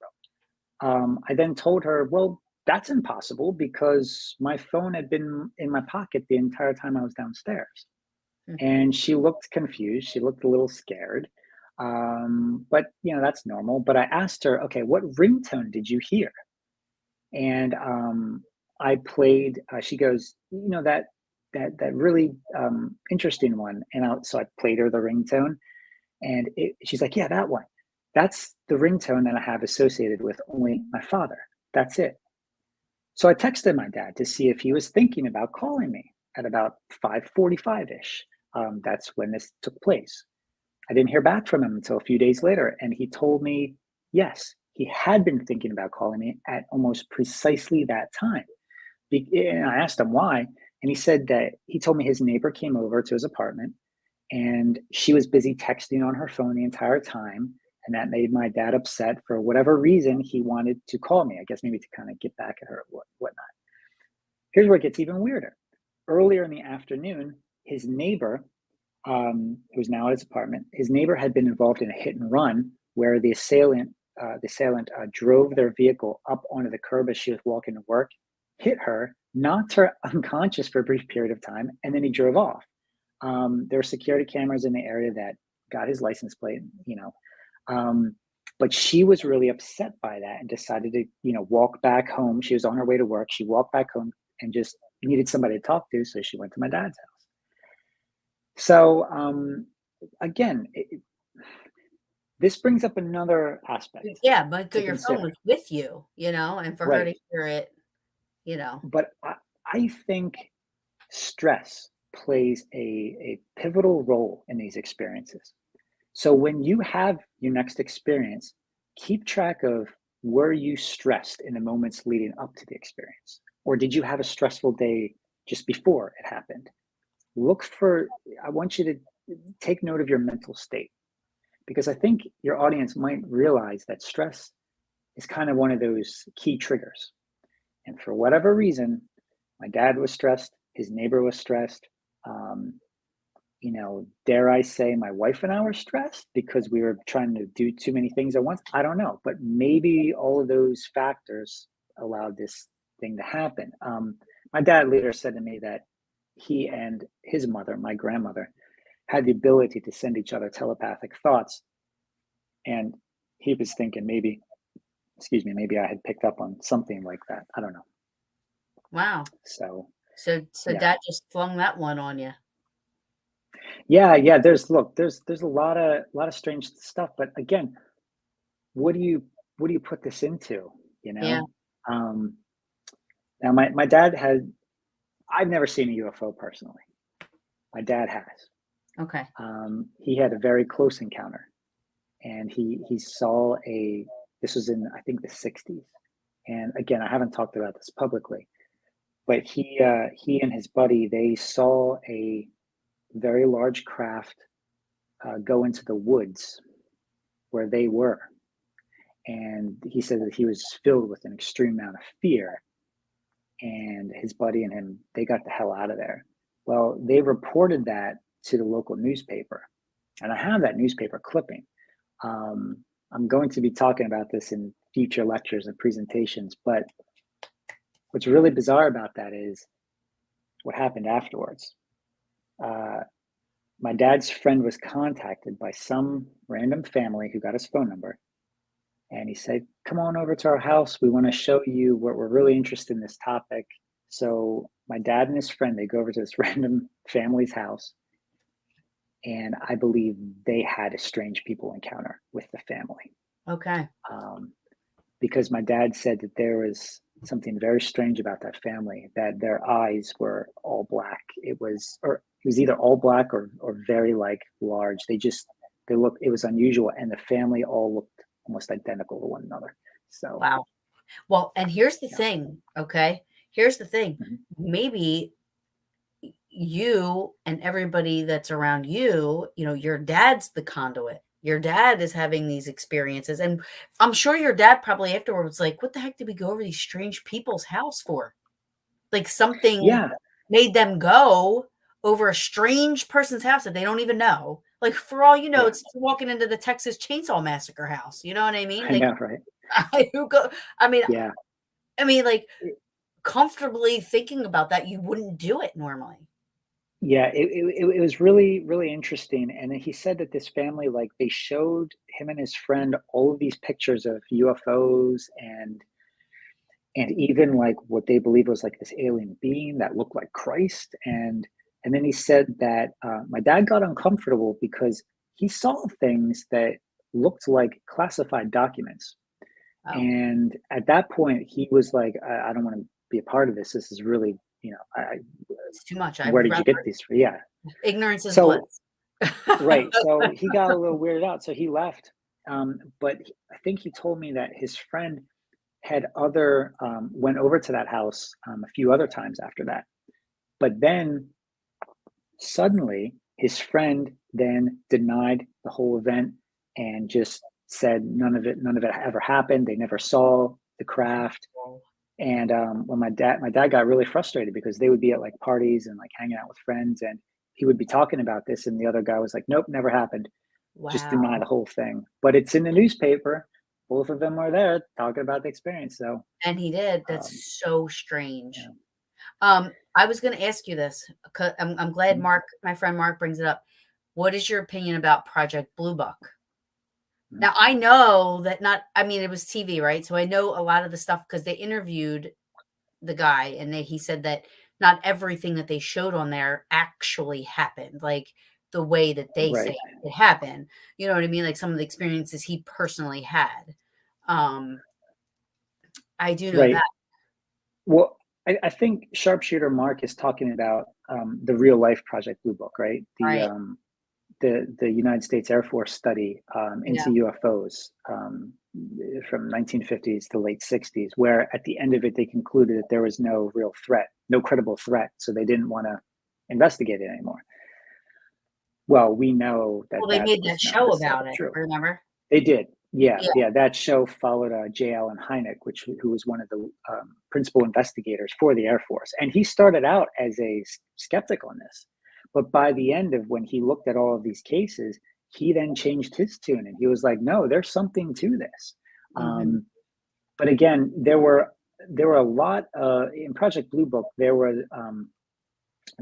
from. I then told her, well, that's impossible, because my phone had been in my pocket the entire time I was downstairs. And she looked confused. She looked a little scared. But, that's normal. But I asked her, okay, what ringtone did you hear? And I played, she goes, that really interesting one. And so I played her the ringtone, and she's like, yeah, that one. That's the ringtone that I have associated with only my father. That's it. So I texted my dad to see if he was thinking about calling me at about 5:45-ish. That's when this took place. I didn't hear back from him until a few days later, and he told me, yes, he had been thinking about calling me at almost precisely that time. And I asked him why, and he said that he told me his neighbor came over to his apartment, and she was busy texting on her phone the entire time, And that made my dad upset. For whatever reason, he wanted to call me, I guess maybe to kind of get back at her or whatnot. Here's where it gets even weirder. Earlier in the afternoon, his neighbor, who's now at his apartment, his neighbor had been involved in a hit and run where the assailant drove their vehicle up onto the curb as she was walking to work, hit her, knocked her unconscious for a brief period of time, and then he drove off. There were security cameras in the area that got his license plate, but she was really upset by that and decided to, walk back home. She was on her way to work. She walked back home and just needed somebody to talk to, so she went to my dad's house. So again, this brings up another aspect. Yeah, but your phone was with you, and for her to hear it, But I think stress plays a pivotal role in these experiences. So when you have your next experience, keep track of, were you stressed in the moments leading up to the experience? Or did you have a stressful day just before it happened? I want you to take note of your mental state, because I think your audience might realize that stress is kind of one of those key triggers. And for whatever reason, my dad was stressed, his neighbor was stressed. Dare I say my wife and I were stressed because we were trying to do too many things at once? I don't know, but maybe all of those factors allowed this thing to happen. My dad later said to me that he and his mother, my grandmother, had the ability to send each other telepathic thoughts. And he was thinking maybe I had picked up on something like that. I don't know. Wow. So yeah. Dad just flung that one on you. Yeah. There's a lot of strange stuff, but again, what do you put this into? Yeah. Now my dad I've never seen a UFO personally. My dad has. Okay. He had a very close encounter, and he saw this was in, I think, the 60s. And again, I haven't talked about this publicly, but he and his buddy, they saw a very large craft go into the woods where they were. And he said that he was filled with an extreme amount of fear. And his buddy and him, they got the hell out of there. Well, they reported that to the local newspaper. And I have that newspaper clipping. I'm going to be talking about this in future lectures and presentations. But what's really bizarre about that is what happened afterwards. My dad's friend was contacted by some random family who got his phone number. And he said, come on over to our house. We want to show you what we're really interested in this topic. So my dad and his friend, they go over to this random family's house. And I believe they had a strange people encounter with the family. Okay. Because my dad said that there was something very strange about that family, that their eyes were all black. It was either all black or very large. It was unusual. And the family all looked almost identical to one another. So wow. Well, and here's the thing. Okay. Here's the thing. Mm-hmm. Maybe you and everybody that's around you, your dad's the conduit. Your dad is having these experiences. And I'm sure your dad probably afterwards was like, what the heck did we go over these strange people's house for? Like something made them go over a strange person's house that they don't even know. Like for all you know, it's walking into the Texas Chainsaw Massacre house. You know what I mean? I know, right? Like comfortably thinking about that, you wouldn't do it normally. Yeah, it was really, really interesting. And then he said that this family, they showed him and his friend all of these pictures of UFOs and even what they believe was this alien being that looked like Christ. And then he said that my dad got uncomfortable because he saw things that looked like classified documents. Oh. And at that point, he was like, I don't want to be a part of this. This is really, it's too much. Where did you get these? Yeah. Ignorance is bliss. Right. So he got a little weirded out. So he left. But I think he told me that his friend had went over to that house a few other times after that. But then suddenly his friend then denied the whole event and just said none of it ever happened. They never saw the craft. And when my dad got really frustrated because they would be at like parties and like hanging out with friends, and he would be talking about this, and the other guy was like, "Nope, never happened." Just deny Wow. the whole thing. But it's in the newspaper. Both of them are there talking about the experience. So And he did. That's um, so strange. yeah. I was gonna ask you this, 'cau I'm glad Mhm. My friend Mark brings it up. What is your opinion about Project Blue Book? Mhm. Now, I know that not I mean, it was TV, right? So I know a lot of the stuff because they interviewed the guy, and he said that not everything that they showed on there actually happened, like, the way that they say Right. it happened. You know what I mean? Like, some of the experiences he personally had. Um, I do know that, Right. Well, I think Sharpshooter Mark is talking about the real life Project Blue Book, right? right? The United States Air Force study Yeah. into UFOs from 1950s to late 60s, where at the end of it they concluded that there was no real threat, no credible threat, so they didn't want to investigate it anymore. Well, we know that Well, they made that was not show about necessarily it, true. remember? They did. Yeah, Yeah. yeah. That show followed J. Allen Hynek, who was one of the principal investigators for the Air Force, and he started out as a skeptic on this, but by the end of when he looked at all of these cases, he then changed his tune, and he was like, "No, there's something to this." Mhm. But again, there were a lot in Project Blue Book. There were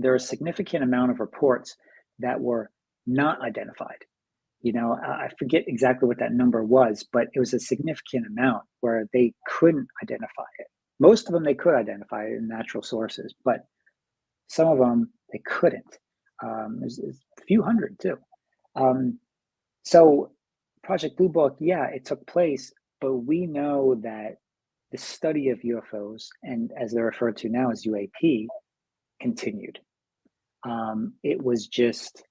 a significant amount of reports that were not identified. I forget exactly what that number was, but it was a significant amount where they couldn't identify it. Most of them they could identify it in natural sources, but some of them they couldn't. There's a few hundred too. Um, so Project Blue Book, yeah, it took place, but we know that the study of UFOs, and as they're referred to now as UAP, continued. It was just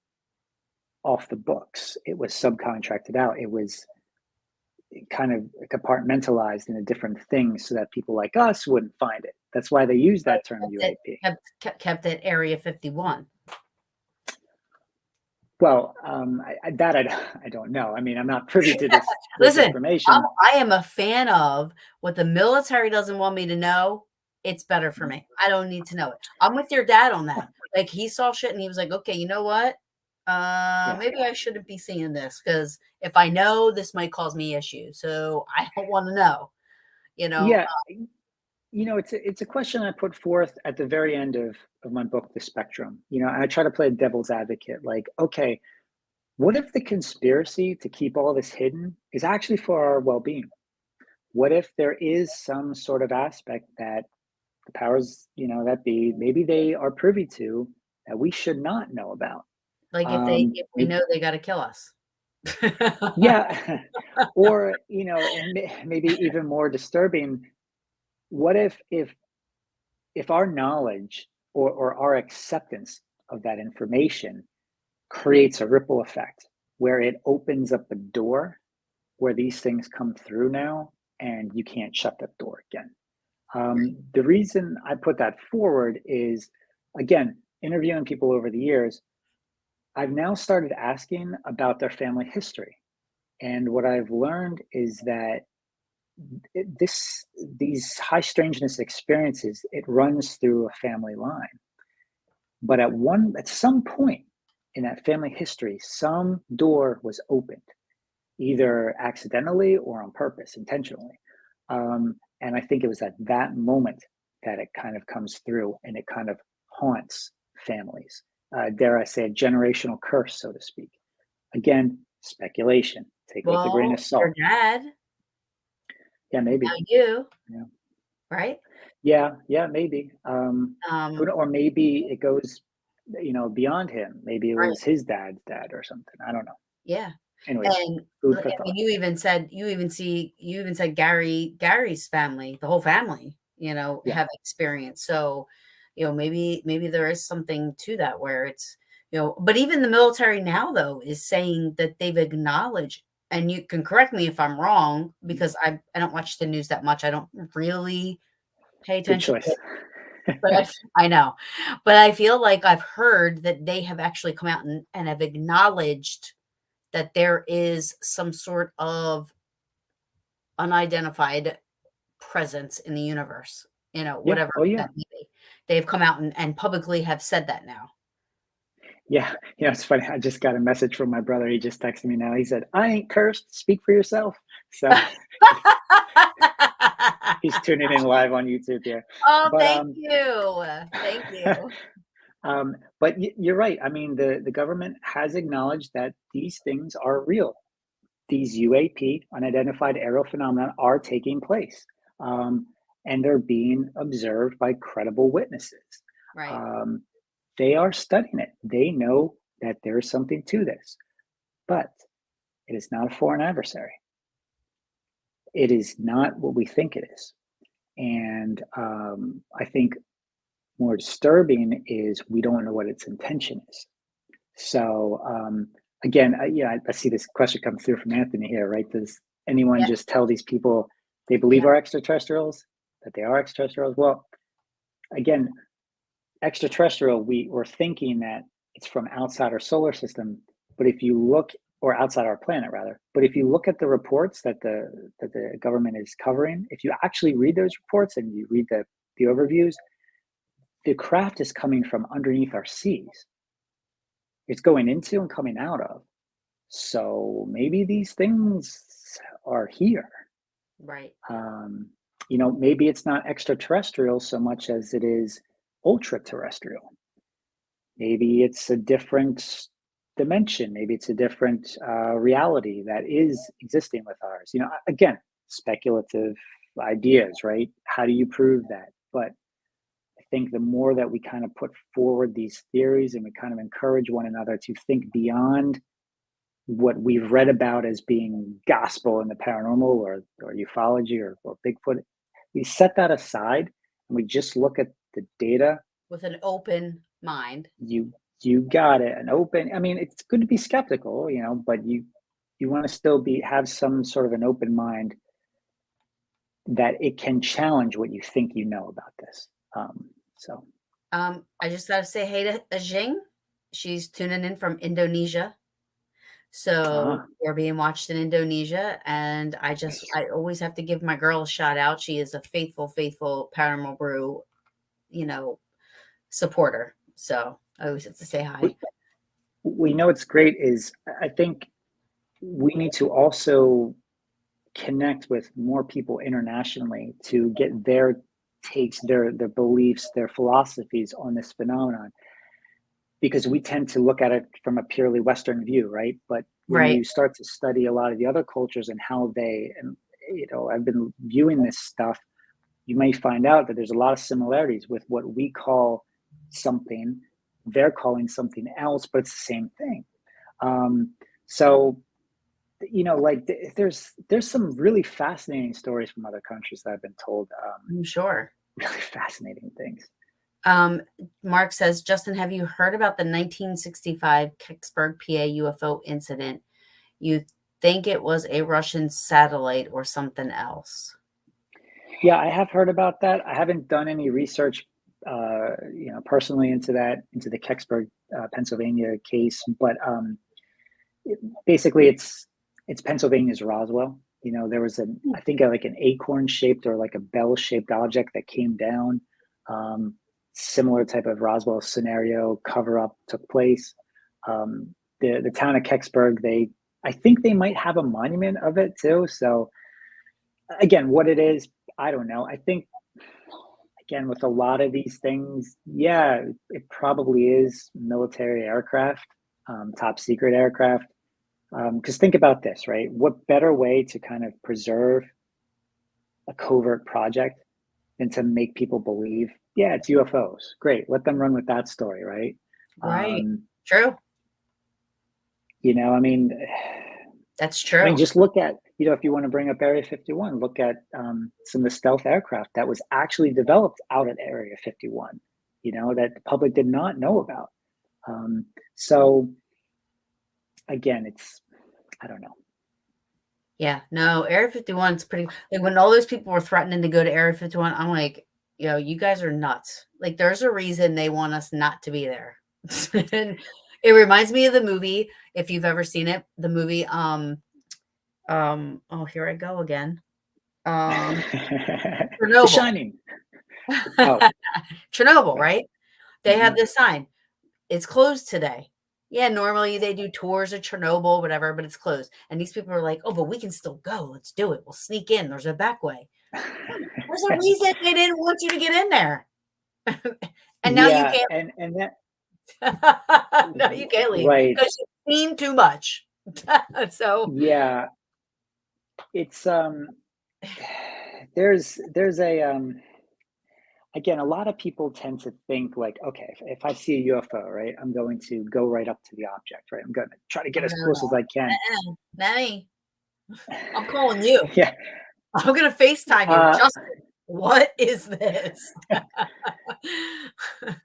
off the books. It was subcontracted out. It was kind of compartmentalized into different things so that people like us wouldn't find it. That's why they use Right, that term UAP. kept at Area 51. Well, I don't know. I mean, I'm not privy to this Listen, information. I am a fan of what the military doesn't want me to know, it's better for Mhm. me. I don't need to know it. I'm with your dad on that. Like, he saw shit and he was like, "Okay, you know what? Yeah, Maybe I shouldn't be seeing this because if I know, this might cause me issues, so I don't wanna know," you know? yeah. It's a question I put forth at the very end of my book, The Spectrum. And I try to play devil's advocate. Like, okay, what if the conspiracy to keep all this hidden is actually for our well-being? What if there is some sort of aspect that the powers, that be, maybe they are privy to that we should not know about? Like, if we Maybe, know they gotta kill us. yeah, or and maybe even more disturbing. What if our knowledge or our acceptance of that information creates a ripple effect where it opens up a door where these things come through now, and you can't shut that door again? The reason I put that forward is, again, interviewing people over the years, I've now started asking about their family history. And what I've learned is that these high strangeness experiences, it runs through a family line. But at some point in that family history, some door was opened, either accidentally or on purpose, intentionally. And I think it was at that moment that it kind of comes through and it kind of haunts families. Dare I say, a generational curse, so to speak. Again, speculation. Take it with a grain Well, of your salt. dad, Yeah, now maybe. you, Yeah, right? yeah, maybe. Um, Or maybe it goes, beyond him. Maybe it right, was his dad's dad or something. I don't know. yeah, Anyways, and, food like, for I mean, thought. you even said Gary's family, the whole family, Yeah, have experience, so, maybe there is something to that where it's, but even the military now, though, is saying that they've acknowledged, and you can correct me if I'm wrong, mhm, because I don't watch the news that much, I don't really pay good attention to choice. it, but I know, but I feel like I've heard that they have actually come out and have acknowledged that there is some sort of unidentified presence in the universe, Yeah. whatever Oh, yeah. that may be. They've come out and publicly have said that now. Yeah. Yeah. It's funny. I just got a message from my brother. He just texted me now. He said, "I ain't cursed. Speak for yourself." So he's tuning in live on YouTube here. Oh, But thank you. Thank you. but you're right. I mean, the government has acknowledged that these things are real. These UAP, unidentified aerial phenomena, are taking place, um, and they're being observed by credible witnesses. Right. Um, they are studying it. They know that there is something to this, but it is not a foreign adversary. It is not what we think it is. And I think more disturbing is we don't know what its intention is. So again, I see this question come through from Anthony here, right? Does anyone Yeah. just tell these people they believe are extraterrestrials, that they are extraterrestrials? Well, again, extraterrestrial, we're thinking that it's from outside our solar system, but if you look, or outside our planet rather, but if you look at the reports that the government is covering, if you actually read those reports and you read the overviews, the craft is coming from underneath our seas. It's going into and coming out of. So maybe these things are here. Right. Maybe it's not extraterrestrial so much as it is ultra terrestrial. Maybe it's a different dimension. Maybe it's a different reality that is existing with ours. Again, speculative ideas, right? How do you prove that? But I think the more that we kind of put forward these theories and we kind of encourage one another to think beyond what we've read about as being gospel in the paranormal or ufology or Bigfoot, we set that aside and we just look at the data. With an open mind. You got it. An open, I mean, it's good to be skeptical, but you want to still have some sort of an open mind that it can challenge what you think you know about this. So I just got to say hey to Ajing. She's tuning in from Indonesia. So we're being watched in Indonesia. And I always have to give my girl a shout out. She is a faithful Paranormal Brew, supporter. So I always have to say hi. we know it's great is I think we need to also connect with more people internationally to get their takes, their beliefs, their philosophies on this phenomenon, because we tend to look at it from a purely Western view, right? But when Right. you start to study a lot of the other cultures and how I've been viewing this stuff, you may find out that there's a lot of similarities with what we call something, they're calling something else, but it's the same thing. So like there's some really fascinating stories from other countries that I've been told. I'm sure. Really fascinating things. Mark says, Justin, have you heard about the 1965 Kecksburg, PA UFO incident? You think it was a Russian satellite or something else? Yeah, I have heard about that. I haven't done any research, personally into the Kecksburg, Pennsylvania case, but basically it's Pennsylvania's Roswell. There was I think like an acorn shaped or like a bell shaped object that came down. Similar type of Roswell scenario cover up took place. The town of Kecksburg, I think they might have a monument of it too. So again, what it is, I don't know. I think again with a lot of these things, yeah, it probably is military aircraft, top secret aircraft. Because think about this, right? What better way to kind of preserve a covert project than to make people believe, yeah, it's UFOs. Great, let them run with that story, right? Right. True. I mean, that's true. I mean, just look at, if you want to bring up Area 51, look at some of the stealth aircraft that was actually developed out at Area 51, that the public did not know about. So again, I don't know. Yeah, no, Area 51 is pretty, like when all those people were threatening to go to Area 51, I'm like, you guys are nuts. Like there's a reason they want us not to be there. It reminds me of the movie, if you've ever seen it, the movie, oh, here I go again. The Chernobyl. Shining. Oh, Chernobyl, right. right? They have Mhm. this sign. It's closed today. Yeah, normally they do tours of Chernobyl, whatever, but it's closed. And these people are like, oh, but we can still go. Let's do it. We'll sneak in. There's a back way. There's a reason they didn't want you to get in there. And now you Yeah, can't. and that No, you can't leave right. because you've seen too much. So, Yeah, it's there's a again, a lot of people tend to think like, okay, if I see a UFO, right, I'm going to go right up to the object, right? I'm going to try to get oh, as no, close as I can. no, not me. I'm calling you. Yeah. I'm gonna FaceTime you. Uh, Justin, what is this?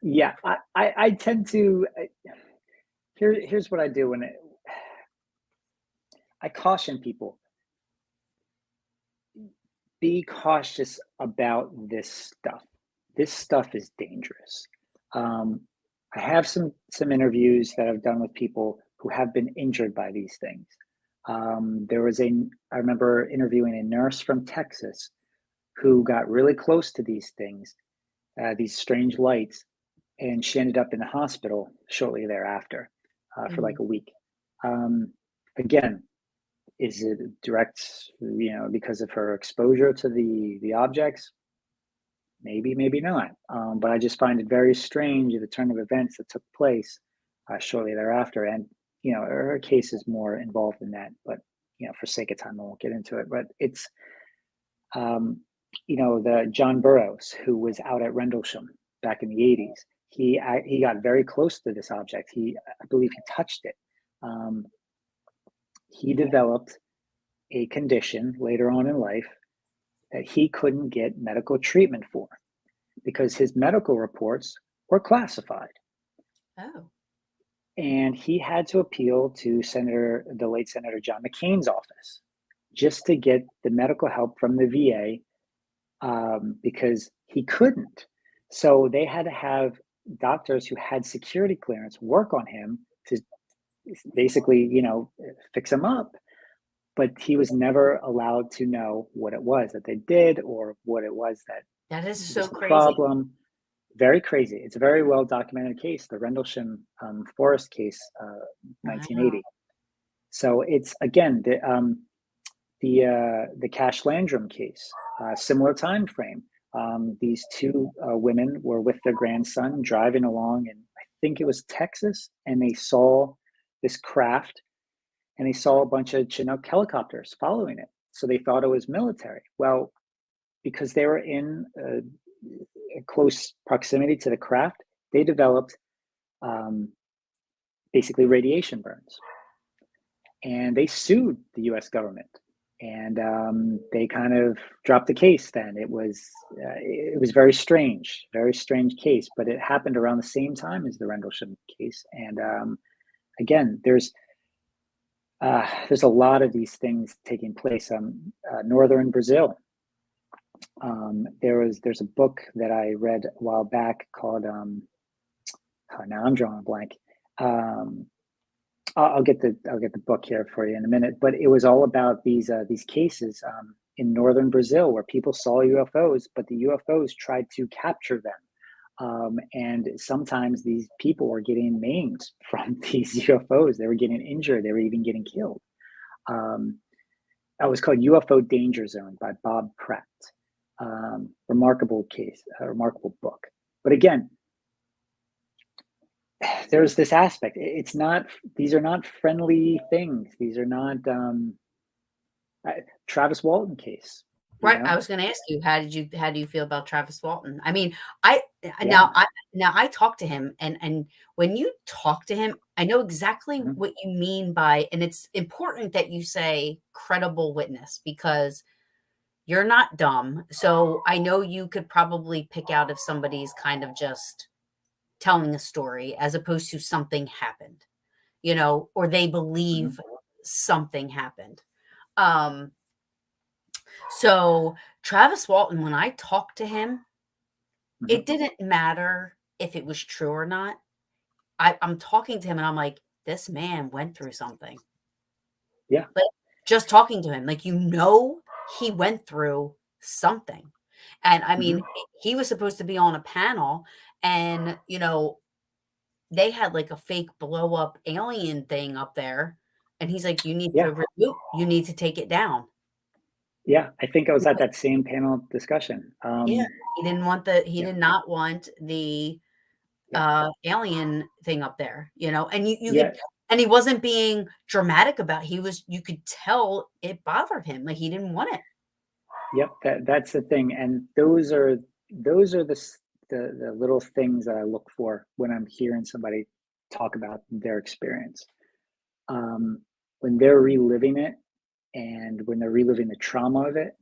yeah, I tend to here's what I do when I caution people, be cautious about this stuff. This stuff is dangerous. Um, I have some interviews that I've done with people who have been injured by these things. There was I remember interviewing a nurse from Texas who got really close to these things, these strange lights, and she ended up in the hospital shortly thereafter for like Mhm. a week. Um, again, is it direct, because of her exposure to the objects? Maybe, maybe not. But I just find it very strange the turn of events that took place shortly thereafter. And, her case is more involved in that. But, for sake of time, I won't get into it. But it's, um, the John Burroughs, who was out at Rendlesham back in the 80s. He got very close to this object. I believe he touched it. Um, he developed a condition later on in life that he couldn't get medical treatment for because his medical reports were classified. Oh. And he had to appeal to the late Senator John McCain's office just to get the medical help from the VA because he couldn't. So they had to have doctors who had security clearance work on him to basically, fix him up. But he was never allowed to know what it was that they did or what it was that That is so was the crazy. problem. Very crazy. It's a very well documented case, the Rendlesham Forest case, Wow. 1980. So it's again the Cash Landrum case, similar time frame. These two women were with their grandson driving along, and I think it was Texas, and they saw this craft, and they saw a bunch of Chinook helicopters following it. So they thought it was military. Well, because they were in a close proximity to the craft, they developed um, basically radiation burns, and they sued the U.S. government. And they kind of dropped the case. Then it was very strange case, but it happened around the same time as the Rendlesham case. And again, there's a lot of these things taking place. Northern Brazil. There's a book that I read a while back called now I'm drawing a blank. Um, I'll get the book here for you in a minute. But it was all about these cases in northern Brazil where people saw UFOs, but the UFOs tried to capture them. And sometimes these people were getting maimed from these UFOs. They were getting injured. They were even getting killed. Um, it was called UFO Danger Zone by Bob Pratt. Remarkable case, a remarkable book. But again, there's this aspect. It's not; these are not friendly things. These are not Travis Walton case. You Right, I know, was gonna ask you, how do you feel about Travis Walton? I mean, I yeah. now I talked to him, and when you talk to him, I know exactly Mhm. what you mean by, and it's important that you say credible witness because you're not dumb. So I know you could probably pick out if somebody's kind of just telling a story as opposed to something happened, or they Mhm. believe something happened. Um, so Travis Walton, when I talked to him, Mhm. it didn't matter if it was true or not. I'm talking to him and I'm like, this man went through something. Yeah. Like, just talking to him, like, he went through something. And I mean, Hmm. he was supposed to be on a panel and, they had like a fake blow up alien thing up there. And he's like, Yeah. you need to take it down. Yeah. I think I was at that same panel discussion. Yeah. He Yeah. did not want the Yeah. alien thing up there, and you Yeah. could, and he wasn't being dramatic about it. You could tell it bothered him. Like he didn't want it. Yep. That's the thing. And those are the little things that I look for when I'm hearing somebody talk about their experience. When they're reliving it and when they're reliving the trauma of it,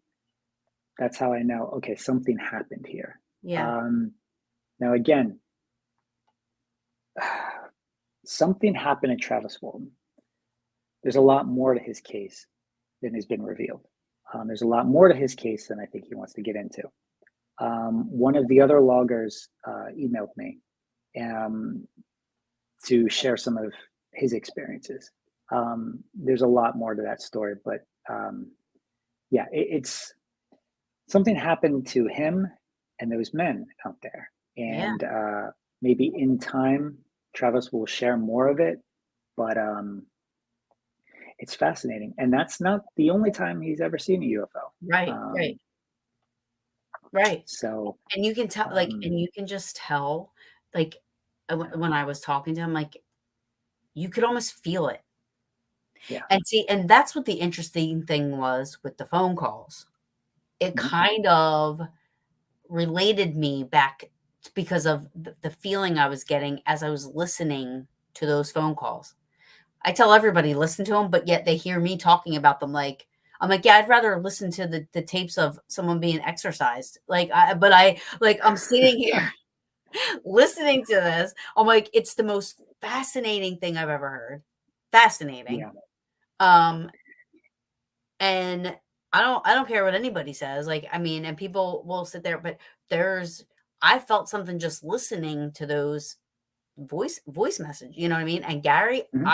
that's how I know, okay, something happened here. Yeah. Um, Now, again, something happened at Travis Walton. There's a lot more to his case than has been revealed. There's a lot more to his case than I think he wants to get into. One of the other loggers emailed me um, to share some of his experiences. There's a lot more to that story, but yeah, it's something happened to him and those men out there. Yeah. And maybe in time, Travis will share more of it, but it's fascinating. And that's not the only time he's ever seen a UFO. Right. Right. Right. So, And you can tell, like, um, and you can just tell, like, when I was talking to him, like, you could almost feel it. yeah. And see, and that's what the interesting thing was with the phone calls. It Mhm. kind of related me back because of the feeling I was getting as I was listening to those phone calls. I tell everybody listen to them, but yet they hear me talking about them. Like I'm like, yeah, I'd rather listen to the tapes of someone being exercised. I'm sitting here listening to this. I'm like, it's the most fascinating thing I've ever heard. Fascinating. Yeah. Um, and I don't care what anybody says. Like, I mean, and people will sit there, but there's I felt something just listening to those voice message, you know what I mean? And Gary, Mhm.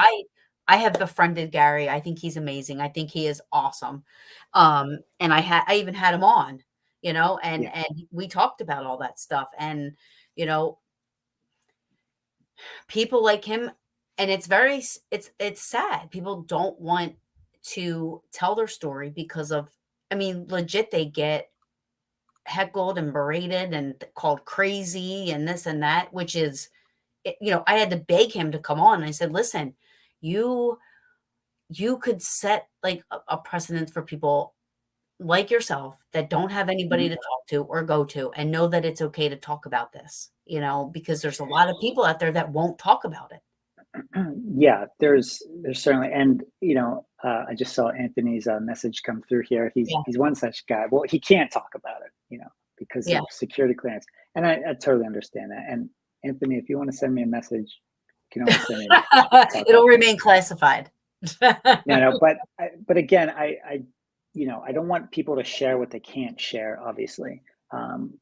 I have befriended Gary. I think he's amazing. I think he is awesome. And I even had him on, Yeah. and we talked about all that stuff. And, you know, people like him, and it's sad. People don't want to tell their story because of, I mean, legit, they get heckled and berated and called crazy and this and that, which is, I had to beg him to come on. And I said, listen, you you could set like a precedent for people like yourself that don't have anybody Mhm. to talk to or go to, and know that it's okay to talk about this, because there's a lot of people out there that won't talk about it. Yeah, there's certainly, and I just saw Anthony's message come through here. Yeah. He's one such guy. Well, he can't talk about it, because Yeah. of security clearance, and I totally understand that. And Anthony, if you want to send me a message, you can always send me a message. We can talk It'll afterwards. remain classified. No, but again, I don't want people to share what they can't share, obviously.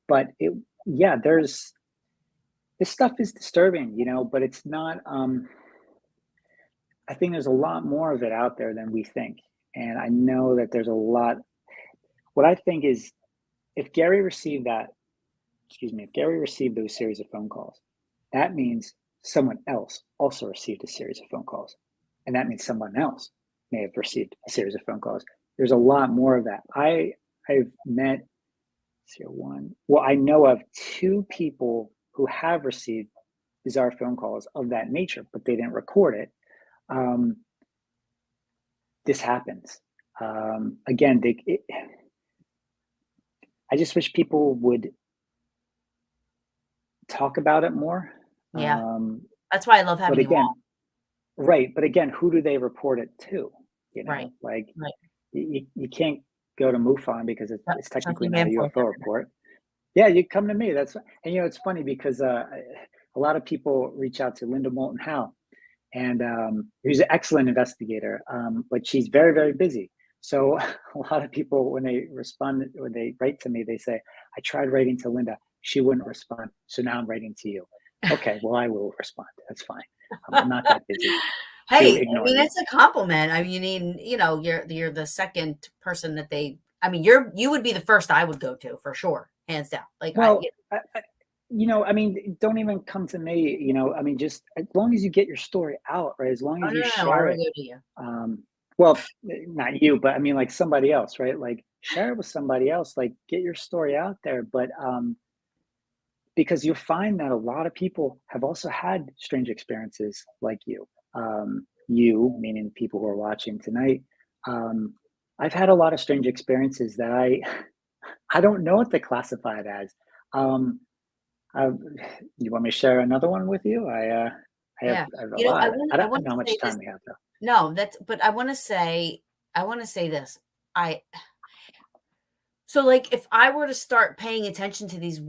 But yeah, this stuff is disturbing, but it's not. I think there's a lot more of it out there than we think. And I know that there's a lot. What I think is if Gary received that, excuse me, if Gary received those series of phone calls, that means someone else also received a series of phone calls. And that means someone else may have received a series of phone calls. There's a lot more of that. I've met, well, I know of two people who have received bizarre phone calls of that nature, but they didn't record it. Um, this happens. Again, I just wish people would talk about it more. Yeah. Um, That's why I love but having you on. again, right. But again, who do they report it to? Right. Like Right. you can't go to MUFON because it's technically Justin not a Bamforth. UFO report. Yeah, you come to me. And it's funny because a lot of people reach out to Linda Moulton Howe, and who's an excellent investigator, but she's very, very busy. So a lot of people, when they write to me, they say, "I tried writing to Linda, she wouldn't respond, so now I'm writing to you." Okay, well, I will respond. That's fine. I'm not that busy to Hey, I ignore mean, you. it's a compliment. I mean, you're the second person that I mean, you would be the first I would go to for sure, hands down. Like Well, I mean, don't even come to me. I mean, just as long as you get your story out, right? As long oh as you no, I share would it. go to you. Um, well, not you, but I mean, like somebody else, right? Like share it with somebody else. Like get your story out there. But because you'll find that a lot of people have also had strange experiences like you. You, meaning people who are watching tonight. Um, I've had a lot of strange experiences that I don't know what to classify it as. Um, I, you want me to share another one with you? Yeah. I have a I lot. want I I don't want know to how say much this. time we have though. No, but I want to say this. I So, like, if I were to start paying attention to these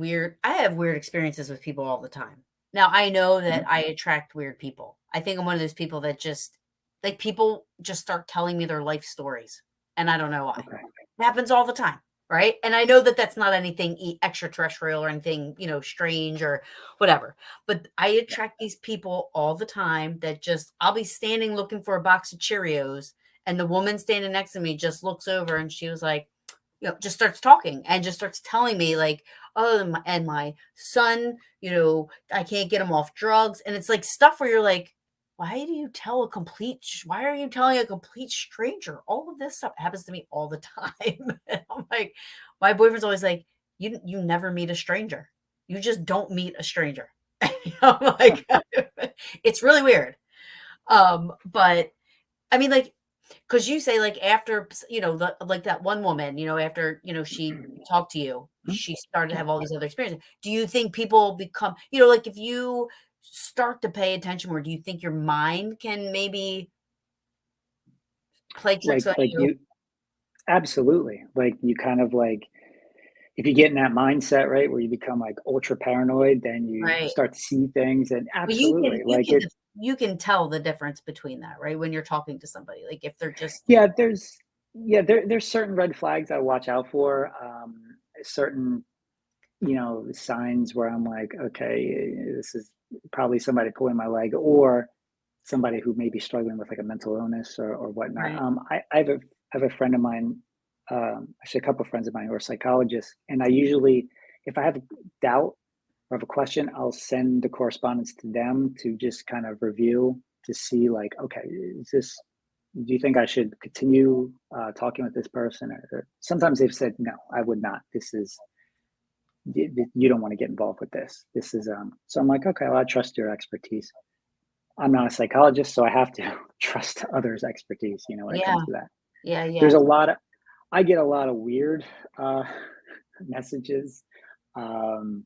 I have weird experiences with people all the time. Now, I know that Mhm. I attract weird people. I think I'm one of those people that just like, people just start telling me their life stories, and I don't know why. Okay. It happens all the time, right? And I know that that's not anything extraterrestrial or anything, strange or whatever. But I Yeah. attract these people all the time that just I'll be standing looking for a box of Cheerios, and the woman standing next to me just looks over and she was like, just starts talking and just starts telling me like, oh, and my son, I can't get him off drugs. And it's like stuff where you're like, why are you telling a complete stranger? All of this stuff happens to me all the time. And I'm like, my boyfriend's always like, you never meet a stranger. You just don't meet a stranger. I'm Huh. like, it's really weird. But I mean, like, because you say, like, after, like that one woman, after, she talked to you, Mhm. she started to Yeah. have all these other experiences. Do you think people become, like, if you start to pay attention more, do you think your mind can maybe play tricks on Like you? you absolutely. Like you kind of like if you get in that mindset, right, where you become like ultra paranoid, then you Right. start to see things and But absolutely like it. you can tell the difference between that, right? When you're talking to somebody, like, if they're just Yeah, there's certain red flags I watch out for. Certain signs where I'm like, okay, this is probably somebody pulling my leg or somebody who may be struggling with like a mental illness or whatnot. right, I have a friend of mine, actually a couple of friends of mine who are psychologists, and I usually, if I have a doubt or have a question, I'll send the correspondence to them to just kind of review to see like, okay, is this do you think I should continue talking with this person? Or sometimes they've said, no, I would not. This is you don't want to get involved with this. This is so I'm like, okay, well, I trust your expertise. I'm not a psychologist, so I have to trust others' expertise, when it yeah, comes to that. yeah, There's a lot of I get a lot of weird uh messages. Um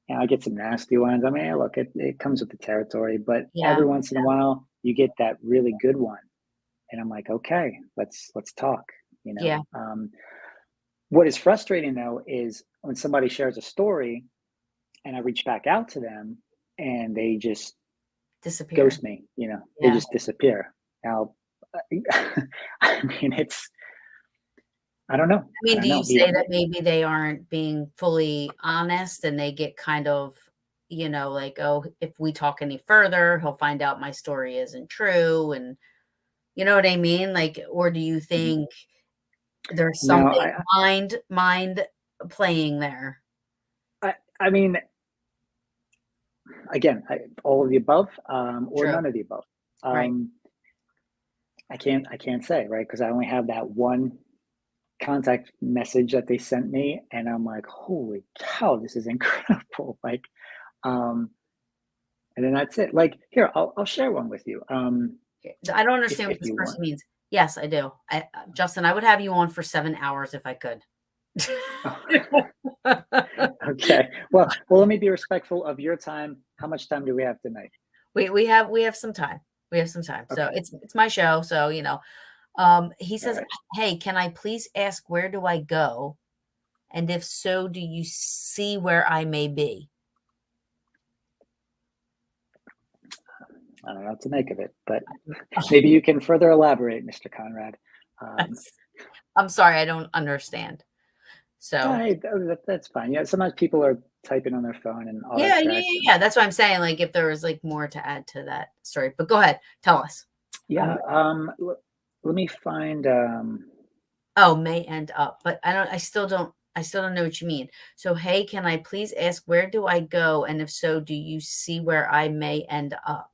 and I get some nasty ones. I mean, hey, look, it comes with the territory, but yeah, every once in a while you get that really good one. And I'm like, okay, let's talk, you know. yeah, What is frustrating though is when somebody shares a story and I reach back out to them and they just disappear. ghost me, they Yeah. just disappear. Now, I mean, I don't know. I I mean, don't do you know. say that maybe they aren't being fully honest and they get kind of, like, "Oh, if we talk any further, he'll find out my story isn't true," and you know what I mean? Like, or do you Mhm. think there's No, something mind playing there? I mean, again, all of the above, or True. none of the above. Right. Um, I can't say, right? Because I only have that one contact message that they sent me, and I'm like, holy cow, this is incredible. Like, um, and then that's it. Like, here, I'll share one with you. I don't If understand what this you want. person means. Yes, I do. Justin, I would have you on for 7 hours if I could. Okay. Well, let me be respectful of your time. How much time do we have tonight? We have some time. We have some time. So Okay. it's my show, so, he All says, right. "Hey, can I please ask where do I go? And if so, do you see where I may be?" I don't know what to make of it, but maybe you can further elaborate, Mr. Conrad. Um, I'm sorry, I don't understand. So Right, that's fine. Yeah, sometimes people are typing on their phone and auto yeah, yeah, corrects. yeah, yeah. That's what I'm saying. Like if there was like more to add to that story, but go ahead, tell us. Yeah, Um, let me find. oh, may end up, but I still don't know what you mean. So, hey, can I please ask where do I go? And if so, do you see where I may end up?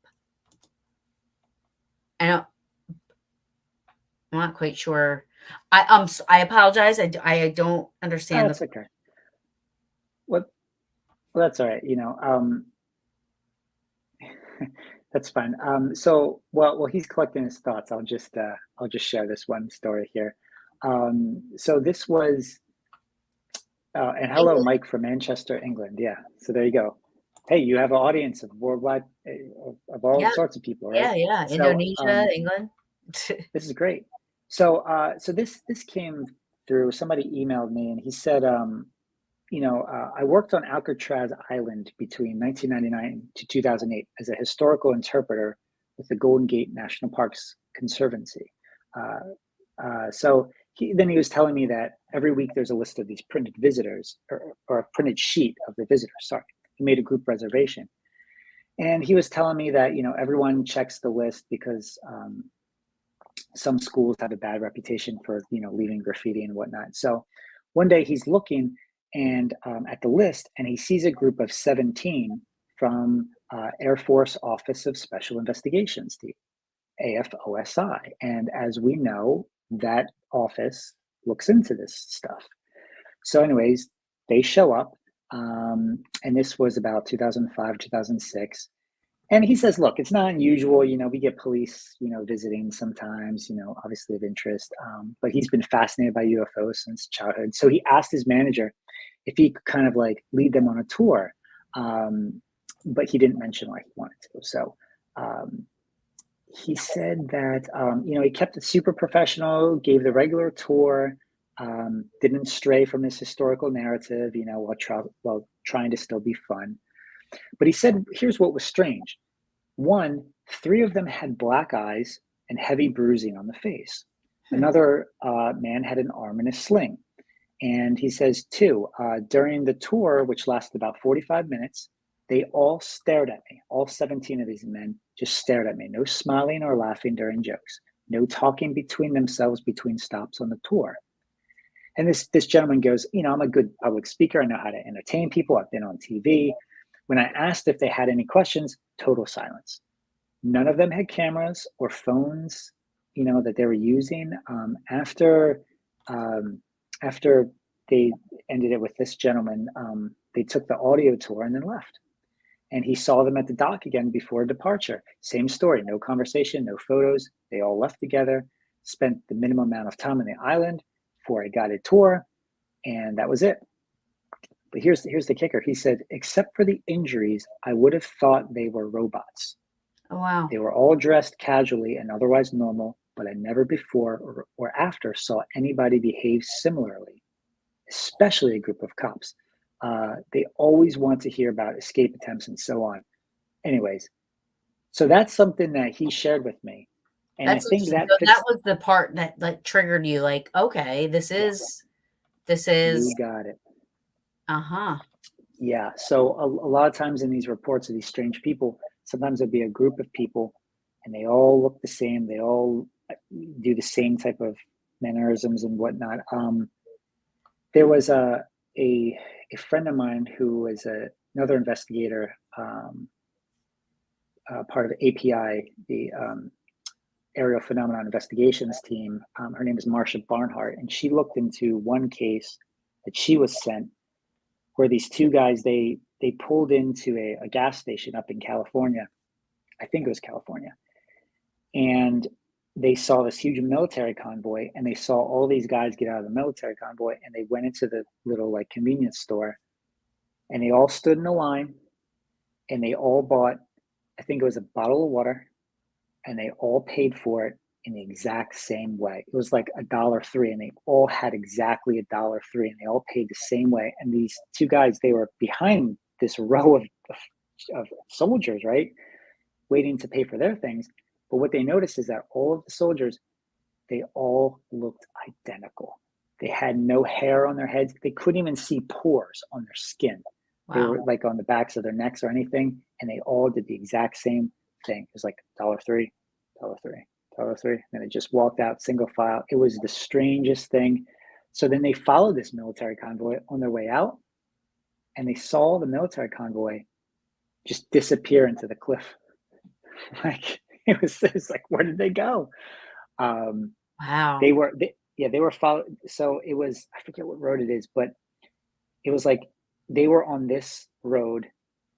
I don't, I'm not quite sure. I apologize. I don't Oh, understand the. that's okay. What? Well, that's all right. That's fine. So, well, he's collecting his thoughts. I'll just share this one story here. So this was, and hello, England. Mike from Manchester, England. Yeah. So there you go. Hey, you have an audience of worldwide, of all Yeah, sorts of people, right? yeah, yeah. So, Indonesia, England. this is great. So, so this came through. Somebody emailed me, and he said, I worked on Alcatraz Island between 1999 to 2008 as a historical interpreter with the Golden Gate National Parks Conservancy. Uh, then he was telling me that every week there's a list of these printed visitors, or a printed sheet of the visitors. Sorry, he made a group reservation, and he was telling me that everyone checks the list because some schools have a bad reputation for leaving graffiti and whatnot. So one day he's looking and at the list, and he sees a group of 17 from Air Force Office of Special Investigations, the AFOSI. And as we know, that office looks into this stuff. So, anyways, they show up, and this was about 2005, 2006. And he says, look, it's not unusual. We get police, visiting sometimes, obviously of interest. But he's been fascinated by UFOs since childhood. So he asked his manager if he could kind of like lead them on a tour. But he didn't mention why he wanted to. So um, he said that, he kept it super professional, gave the regular tour, didn't stray from his historical narrative, while trying to still be fun. But he said, here's what was strange. One, three of them had black eyes and heavy bruising on the face. Hmm. Another man had an arm in a sling. And he says, two, during the tour, which lasted about 45 minutes, they all stared at me. All 17 of these men just stared at me. No smiling or laughing during jokes. No talking between themselves between stops on the tour. And this gentleman goes, I'm a good public speaker. I know how to entertain people. I've been on TV. When I asked if they had any questions, total silence. None of them had cameras or phones, that they were using. Um, after they ended it with this gentleman, they took the audio tour and then left. And he saw them at the dock again before departure. Same story, no conversation, no photos. They all left together, spent the minimum amount of time on the island for a guided tour, and that was it. But here's the kicker. He said, except for the injuries, I would have thought they were robots. Oh, wow. They were all dressed casually and otherwise normal, but I never before or after saw anybody behave similarly, especially a group of cops. They always want to hear about escape attempts and so on. Anyways, so that's something that he shared with me. And I That's think interesting. that So that fits. was the part that like triggered you, like, okay, Yes, this you is got it. uh-huh. Yeah. So a lot of times in these reports of these strange people, sometimes there'll be a group of people and they all look the same. They all do the same type of mannerisms and whatnot. There was a, a friend of mine who was another investigator, part of API, the Aerial Phenomenon Investigations team. Her name is Marcia Barnhart, and she looked into one case that she was sent where these two guys they pulled into a gas station up in California. I think it was California, and they saw this huge military convoy, and they saw all these guys get out of the military convoy, and they went into the little like convenience store, and they all stood in a line, and they all bought, I think it was a bottle of water, and they all paid for it in the exact same way. It was like $1.03, and they all had exactly $1.03, and they all paid the same way. And these two guys, they were behind this row of soldiers, right, waiting to pay for their things. But what they noticed is that all of the soldiers, they all looked identical. They had no hair on their heads. They couldn't even see pores on their skin. They Wow. were like on the backs of their necks or anything, and they all did the exact same thing. It was like $3, $3, $3, and it just walked out single file. It was the strangest thing. So then they followed this military convoy on their way out, and they saw the military convoy just disappear into the cliff. Like it was like, where did they go? Wow. They were followed. So it was, I forget what road it is, but it was like they were on this road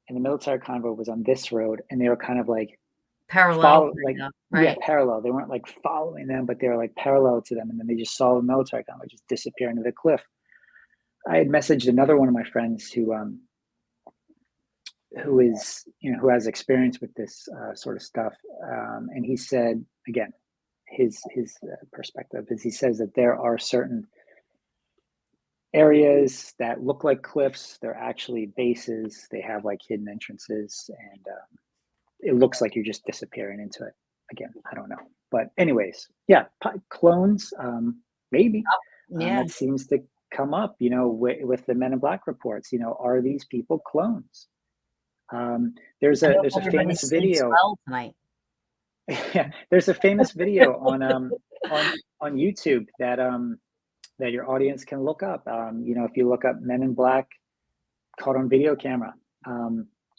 and the military convoy was on this road, and they were kind of like Parallel, right? parallel. They weren't like following them, but they were like parallel to them. And then they just saw the military convoy just disappear into the cliff. I had messaged another one of my friends who is, who has experience with this sort of stuff. And he said, again, his perspective is, he says that there are certain areas that look like cliffs. They're actually bases. They have like hidden entrances, and it looks like you're just disappearing into it. Again, I don't know. But anyways, yeah, clones, maybe. Yeah. That seems to come up, with the Men in Black reports. Are these people clones? There's a famous video. Well tonight. Yeah, there's a famous video on YouTube that your audience can look up. If you look up Men in Black caught on video camera,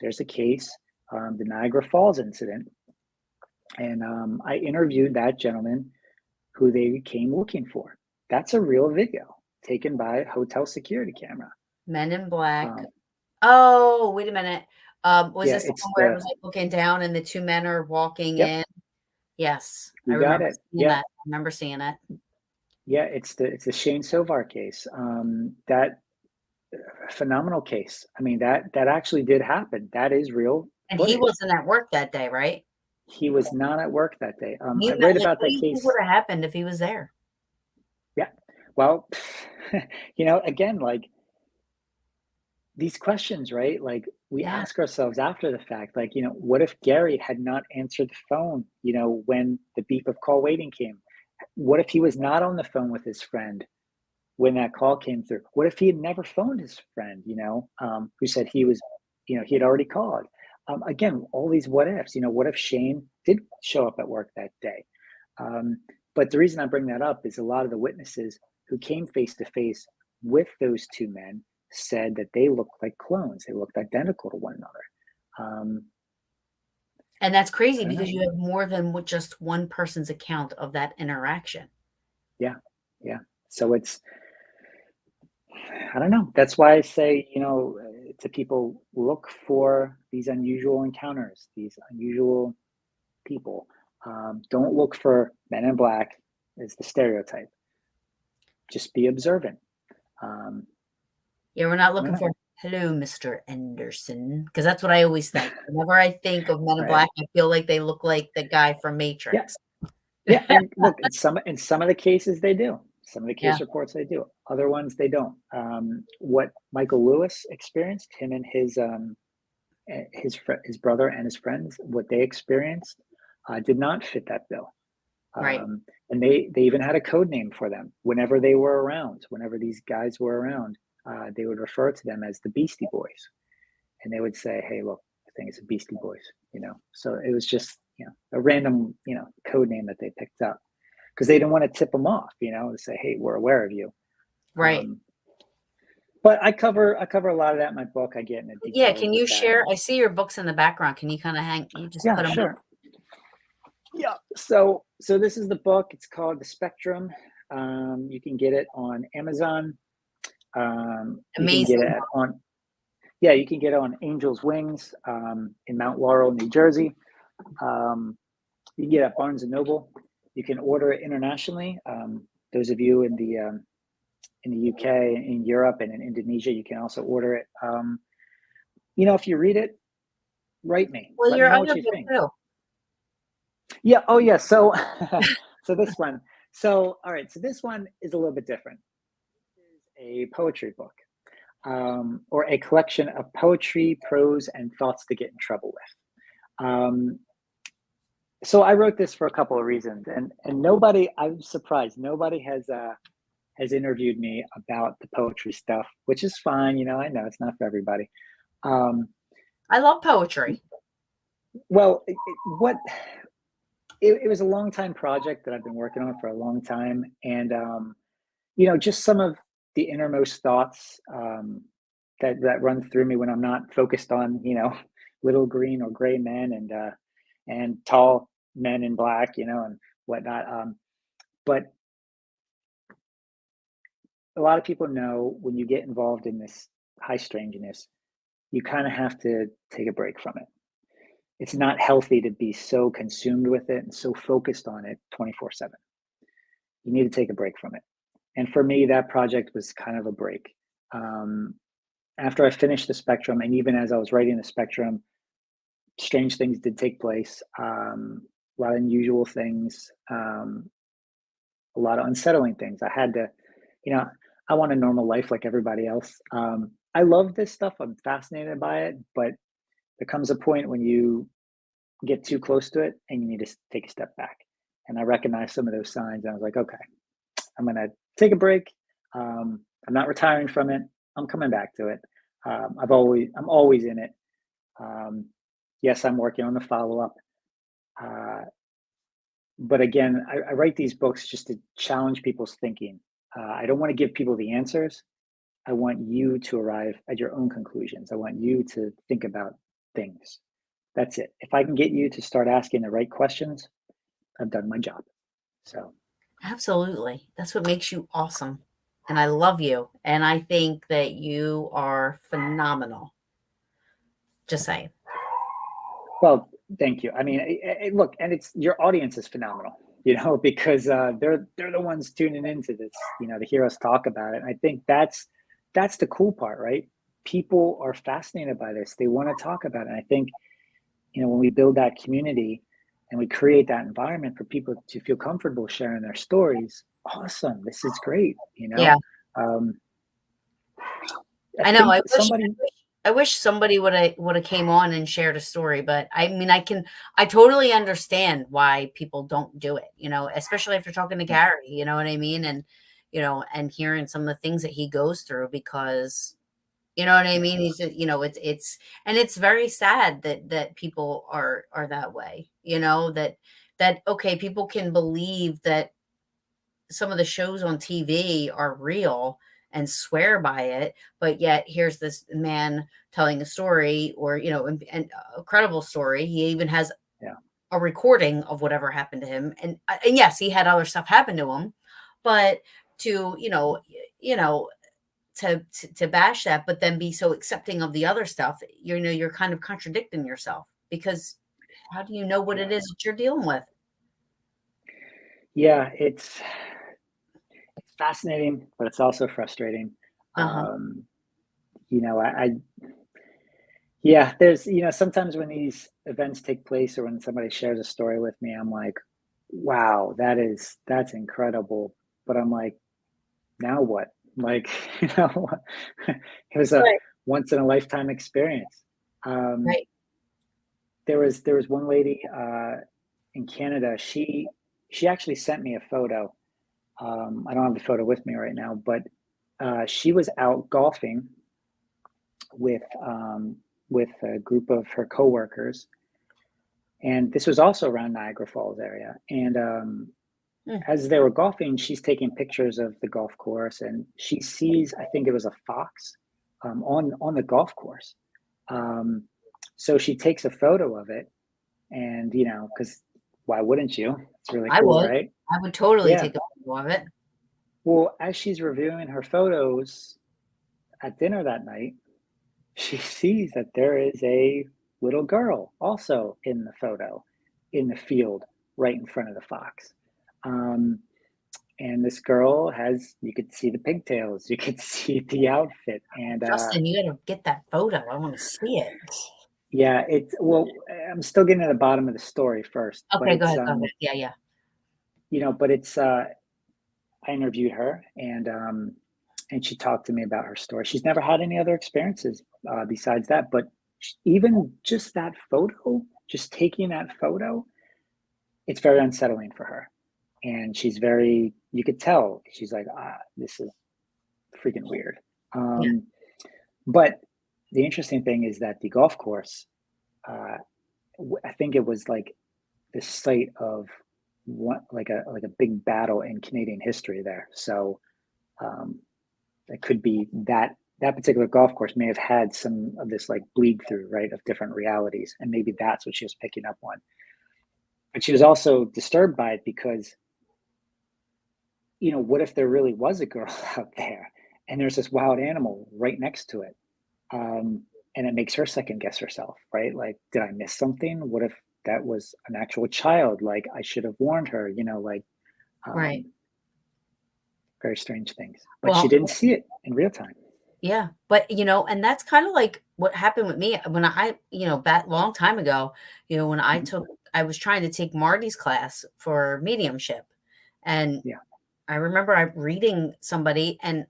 there's a case, the Niagara Falls incident, and I interviewed that gentleman who they came looking for. That's a real video taken by a hotel security camera. Men in Black. Oh, wait a minute. Was this it's where it was like looking down and the two men are walking in? Yes, I remember seeing that. I remember seeing it. Yeah, it's the Shane Silvar case. That phenomenal case. I mean, that actually did happen. That is real. And he wasn't at work that day, right? He was not at work that day. I read like, about that case. What would have happened if he was there? Yeah. Well, again, like these questions, right? Like we ask ourselves after the fact, like, what if Gary had not answered the phone, when the beep of call waiting came? What if he was not on the phone with his friend when that call came through? What if he had never phoned his friend, who said he was, he had already called? Again, all these what ifs, what if Shane did show up at work that day? But the reason I bring that up is a lot of the witnesses who came face to face with those two men said that they looked like clones. They looked identical to one another. And that's crazy because you have more than just one person's account of that interaction. Yeah. Yeah. So it's, I don't know. That's why I say, to people, look for these unusual encounters, these unusual people. Don't look for Men in Black as the stereotype. Just be observant. Yeah, we're not looking for, hello, Mr. Anderson, because that's what I always think. Whenever I think of Men in Black, I feel like they look like the guy from Matrix. Yeah, and look, in some of the cases they do. Some of the case reports they do. Other ones they don't. What Michael Lewis experienced, him and his brother and his friends, what they experienced did not fit that bill. Right. And they even had a code name for them whenever they were around. Whenever these guys were around, they would refer to them as the Beastie Boys, and they would say, "Hey, look, I think it's the Beastie Boys." So it was just a random code name that they picked up because they didn't want to tip them off, to say, "Hey, we're aware of you." Right. But I cover a lot of that in my book. I get into details. Yeah, can you share? I see your books in the background. Can you kind of you just put them sure. Up? Yeah. So this is the book. It's called The Spectrum. You can get it on Amazon. Amazing. You can get it you can get it on Angel's Wings in Mount Laurel, New Jersey. You can get it at Barnes and Noble. You can order it internationally. Those of you in the UK, in Europe, and in Indonesia, you can also order it. If you read it, write me. Well, Let me know what you think. Too. Yeah. Oh, yeah. So, so this one. So, all right. So this one is a little bit different. It is a poetry book, or a collection of poetry, prose, and thoughts to get in trouble with. So I wrote this for a couple of reasons, and nobody, I'm surprised, nobody has has interviewed me about the poetry stuff, which is fine. I know it's not for everybody. Um, I love poetry. well, it was a long time project that I've been working on for a long time. And, just some of the innermost thoughts that run through me when I'm not focused on, little green or gray men and tall men in black, and whatnot. But a lot of people know when you get involved in this high strangeness, you kind of have to take a break from it. It's not healthy to be so consumed with it and so focused on it 24/7. You need to take a break from it. And for me, that project was kind of a break. Um, After I finished the Spectrum, and even as I was writing the Spectrum, strange things did take place. A lot of unusual things, a lot of unsettling things. I had to, you know, I want a normal life like everybody else. I love this stuff. I'm fascinated by it, but there comes a point when you get too close to it and you need to take a step back. And I recognized some of those signs. And I was like, okay, I'm going to take a break. I'm not retiring from it. I'm coming back to it. I'm always in it. Um, yes, I'm working on the follow up. Uh, but again, I write these books just to challenge people's thinking. I don't want to give people the answers. I want you to arrive at your own conclusions. I want you to think about things. That's it. If I can get you to start asking the right questions, I've done my job. So, Absolutely. That's what makes you awesome. And I love you. And I think that you are phenomenal. Just saying. well, thank you. I mean, look, and it's your audience is phenomenal, because they're the ones tuning into this, to hear us talk about it. And I think that's the cool part, right? People are fascinated by this. They want to talk about it. And I think, when we build that community and we create that environment for people to feel comfortable sharing their stories, awesome. This is great. Yeah. Um, I I know. think I somebody, wish I wish somebody would have came on and shared a story, but I mean, I totally understand why people don't do it, especially after talking to yeah, Gary, you know what I mean? And, and hearing some of the things that he goes through because, you know what I yeah, mean? He's just, and it's very sad that people are that way, that okay, people can believe that some of the shows on TV are real and swear by it, but yet here's this man telling a story or, and a credible story. He even has yeah, a recording of whatever happened to him. And yes, he had other stuff happen to him, but to, to bash that, but then be so accepting of the other stuff, you're kind of contradicting yourself because how do you know what yeah. it is that you're dealing with? Yeah, it's fascinating, but it's also frustrating. Uh-huh. Um, I yeah, there's, sometimes when these events take place or when somebody shares a story with me, I'm like, wow, that's incredible. But I'm like, now what? Like, it was a Right. once in a lifetime experience. Um, Right. there was one lady in Canada. She actually sent me a photo. I don't have the photo with me right now, but she was out golfing with um, with a group of her coworkers, and this was also around Niagara Falls area. And Mm. as they were golfing, she's taking pictures of the golf course, and she sees, I think it was a fox, on the golf course. Um, so she takes a photo of it, and because why wouldn't you? It's really I cool, would. right? I would totally Yeah. take a photo of it. Well, as she's reviewing her photos at dinner that night, she sees that there is a little girl also in the photo in the field right in front of the fox. Um, and this girl you could see the pigtails, you could see the outfit. And Justin, you gotta get that photo. I wanna see it. yeah, I'm still getting to the bottom of the story first, but Okay, go ahead. Yeah, yeah. but I interviewed her, and she talked to me about her story. She's never had any other experiences besides that, but even just that photo, taking that photo, it's very unsettling for her, and she's very you could tell she's like, this is freaking weird. Yeah. But the interesting thing is that the golf course, uh, I think it was like the site of what, like a big battle in Canadian history there. So um, it could be that that particular golf course may have had some of this like bleed through, right, of different realities, and maybe that's what she was picking up on. But she was also disturbed by it because, what if there really was a girl out there and there's this wild animal right next to it? And it makes her second guess herself, right? Like, did I miss something? What if that was an actual child? Like, I should have warned her, like Right. um, very strange things. But she Well, didn't see it in real time. yeah, but, and that's kind of like what happened with me when back long time ago, when Mhm. I was trying to take Marty's class for mediumship. And Yeah. I remember I reading somebody and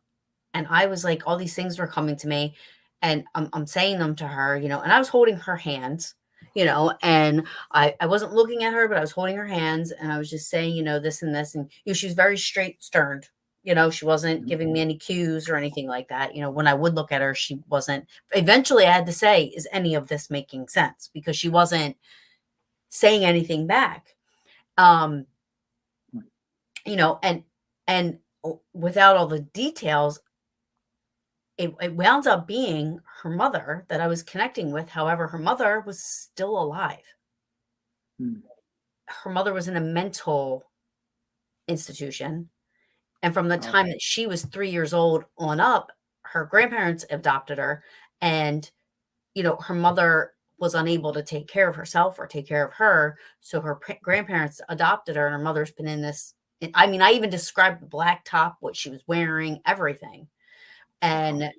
I was like, all these things were coming to me and I'm saying them to her, and I was holding her hands, and I wasn't looking at her, but I was holding her hands and I was just saying, this and this. And, she was very straight stern. She wasn't Mhm. giving me any cues or anything like that. When I would look at her, she wasn't. Eventually, I had to say, is any of this making sense? Because she wasn't saying anything back. Um, and without all the details, it wound up being her mother that I was connecting with. However, her mother was still alive. Mm. Her mother was in a mental institution. And from the time Okay. that she was 3 years old on up, her grandparents adopted her. And, her mother was unable to take care of herself or take care of her. So her grandparents adopted her, and her mother's been in this. I mean, I even described the black top, what she was wearing, everything. Wow. And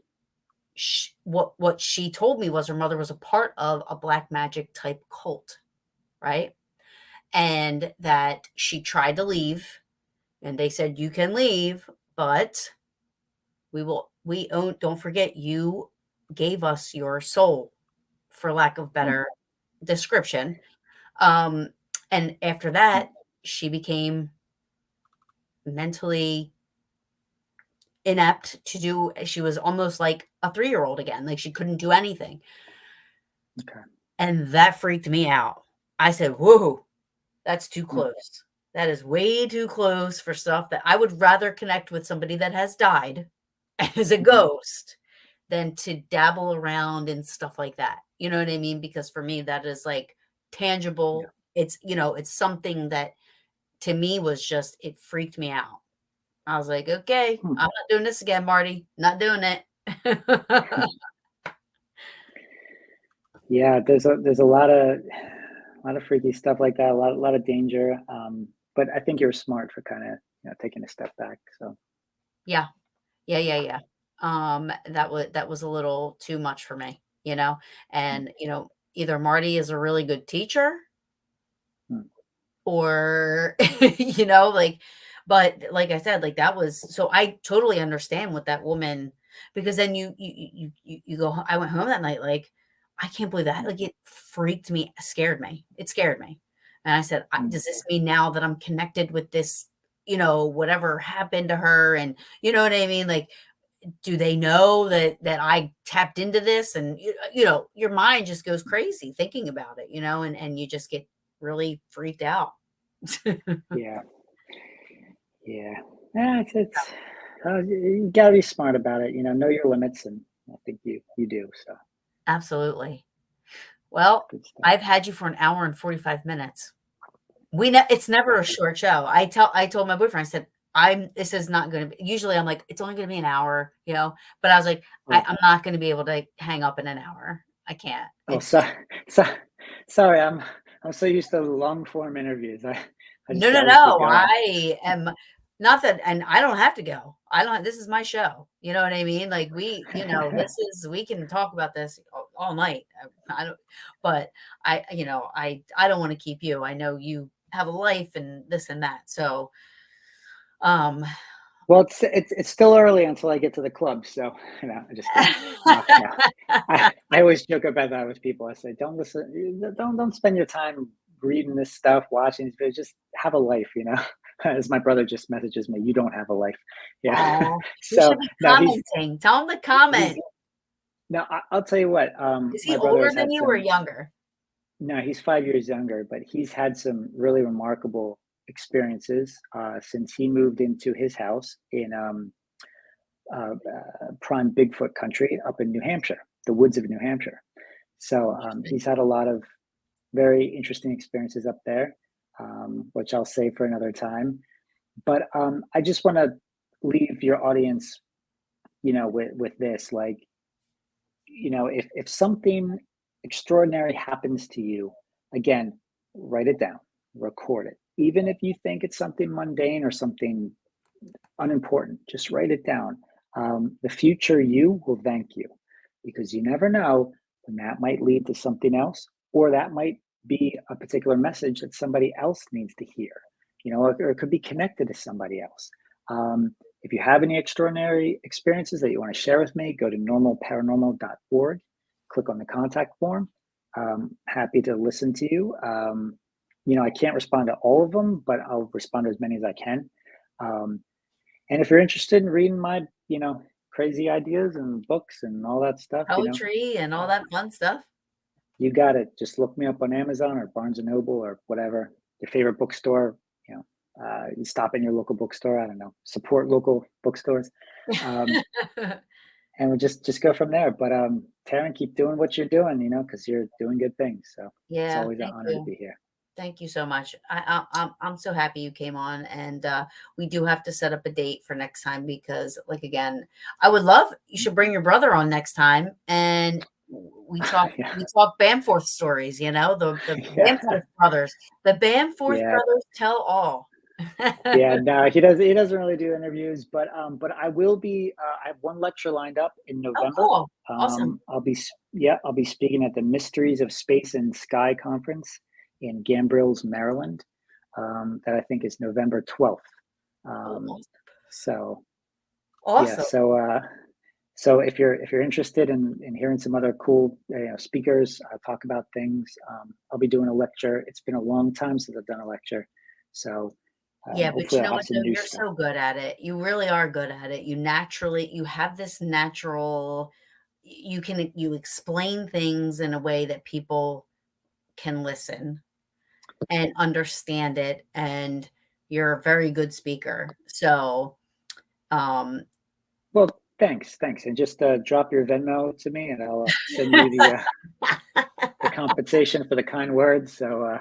what she told me was her mother was a part of a black magic type cult, right? And that she tried to leave, and they said, "You can leave, but don't forget, you gave us your soul," for lack of Mm. better description. Um, and after that, she became mentally inept to do. She was almost like a 3-year-old again, like she couldn't do anything. Okay. And that freaked me out. I said, "Whoa, that's too Mm. close. That is way too close for stuff that I would rather connect with somebody that has died as a Mhm. ghost than to dabble around and stuff like that." You know what I mean? Because for me, that is like Yeah. tangible. It's something that to me was just, it freaked me out. I was like, "Okay, Hmm. I'm not doing this again, Marty. Not doing it." Yeah, there's a lot of freaky stuff like that, a lot of danger. But I think you're smart for kind of taking a step back. So Yeah. Yeah, yeah, yeah. That was a little too much for me, mm, and, either Marty is a really good teacher mm, or, like, but like I said, like that was, so I totally understand what that woman, because then you go, I went home that night, like, I can't believe that, mm, like, it freaked me, scared me. It scared me. And I said, mm. does this mean now that I'm connected with this, whatever happened to her? And you know what I mean? Like, do they know that I tapped into this? And your mind just goes crazy thinking about it, and you just get really freaked out. Yeah, yeah. Yeah, you gotta be smart about it. Know your limits, and I think you do. So Absolutely. Well, good stuff. I've had you for an hour and 45 minutes. It's never a Wow. short show. I told my boyfriend, I said, this is not going to be, usually I'm like, it's only going to be an hour, but I was like, Oh, I'm not going to be able to hang up in an hour. I can't. oh, It's so, sorry. I'm so used to long form interviews. I No, just no, always keep no. going. I am not that, and I don't have to go. I don't. This is my show. You know what I mean? Like we can talk about this all night. I don't, but I don't want to keep you. I know you have a life and this and that. So, um, Well, it's still early until I get to the club, so, I'm just kidding. No, no. I always joke about that with people. I say, "Don't listen, don't spend your time reading this stuff, watching these videos, just have a life," as my brother just messages me, you don't have a life. Yeah. Oh, he So should be no, commenting. Tell him to he's comment. no, I'll tell you what, Is he my older brother's than had you or some, younger? no, he's 5 years younger, but he's had some really remarkable experiences since he moved into his house in prime Bigfoot country up in New Hampshire, the woods of New Hampshire. So he's had a lot of very interesting experiences up there, which I'll save for another time. But I just want to leave your audience, with this, like, if something extraordinary happens to you, again, write it down, record it. Even if you think it's something mundane or something unimportant, just write it down. The future you will thank you, because you never know when that might lead to something else, or that might be a particular message that somebody else needs to hear, or it could be connected to somebody else. If you have any extraordinary experiences that you want to share with me, go to normalparanormal.org, click on the contact form. Happy to listen to you. I can't respond to all of them, but I'll respond to as many as I can. And if you're interested in reading my, crazy ideas and books and all that stuff, Poetry and all uh, that fun stuff. you got it. Just look me up on Amazon or Barnes and Noble or whatever, your favorite bookstore. You stop in your local bookstore. I don't know, support local bookstores, and we just go from there. But Taryn, keep doing what you're doing, because you're doing good things. So it's Yeah, always an thank honor to you. be here. Thank you so much. I'm so happy you came on, and we do have to set up a date for next time because, like, again, I would love you should bring your brother on next time, and we talk Yeah, we talk Bamforth stories. The yeah, Bamforth brothers. The Bamforth yeah. brothers tell all. Yeah, no, he doesn't really do interviews, but I will be. I have one lecture lined up in Oh, November. cool, awesome. I'll be speaking at the Mysteries of Space and Sky conference in Gambrills, Maryland. That I think is November 12th. Um, Oh, so yeah, awesome. so if you're interested in hearing some other cool speakers talk about things, I'll be doing a lecture. It's been a long time since I've done a lecture, so Yeah, but hopefully you I'll know have what some though? new You're stuff. so good at it. You really are good at it. You have this natural you explain things in a way that people can listen and understand it, and you're a very good speaker. So, um Well, thanks, and just drop your Venmo to me, and I'll send you the compensation for the kind words. So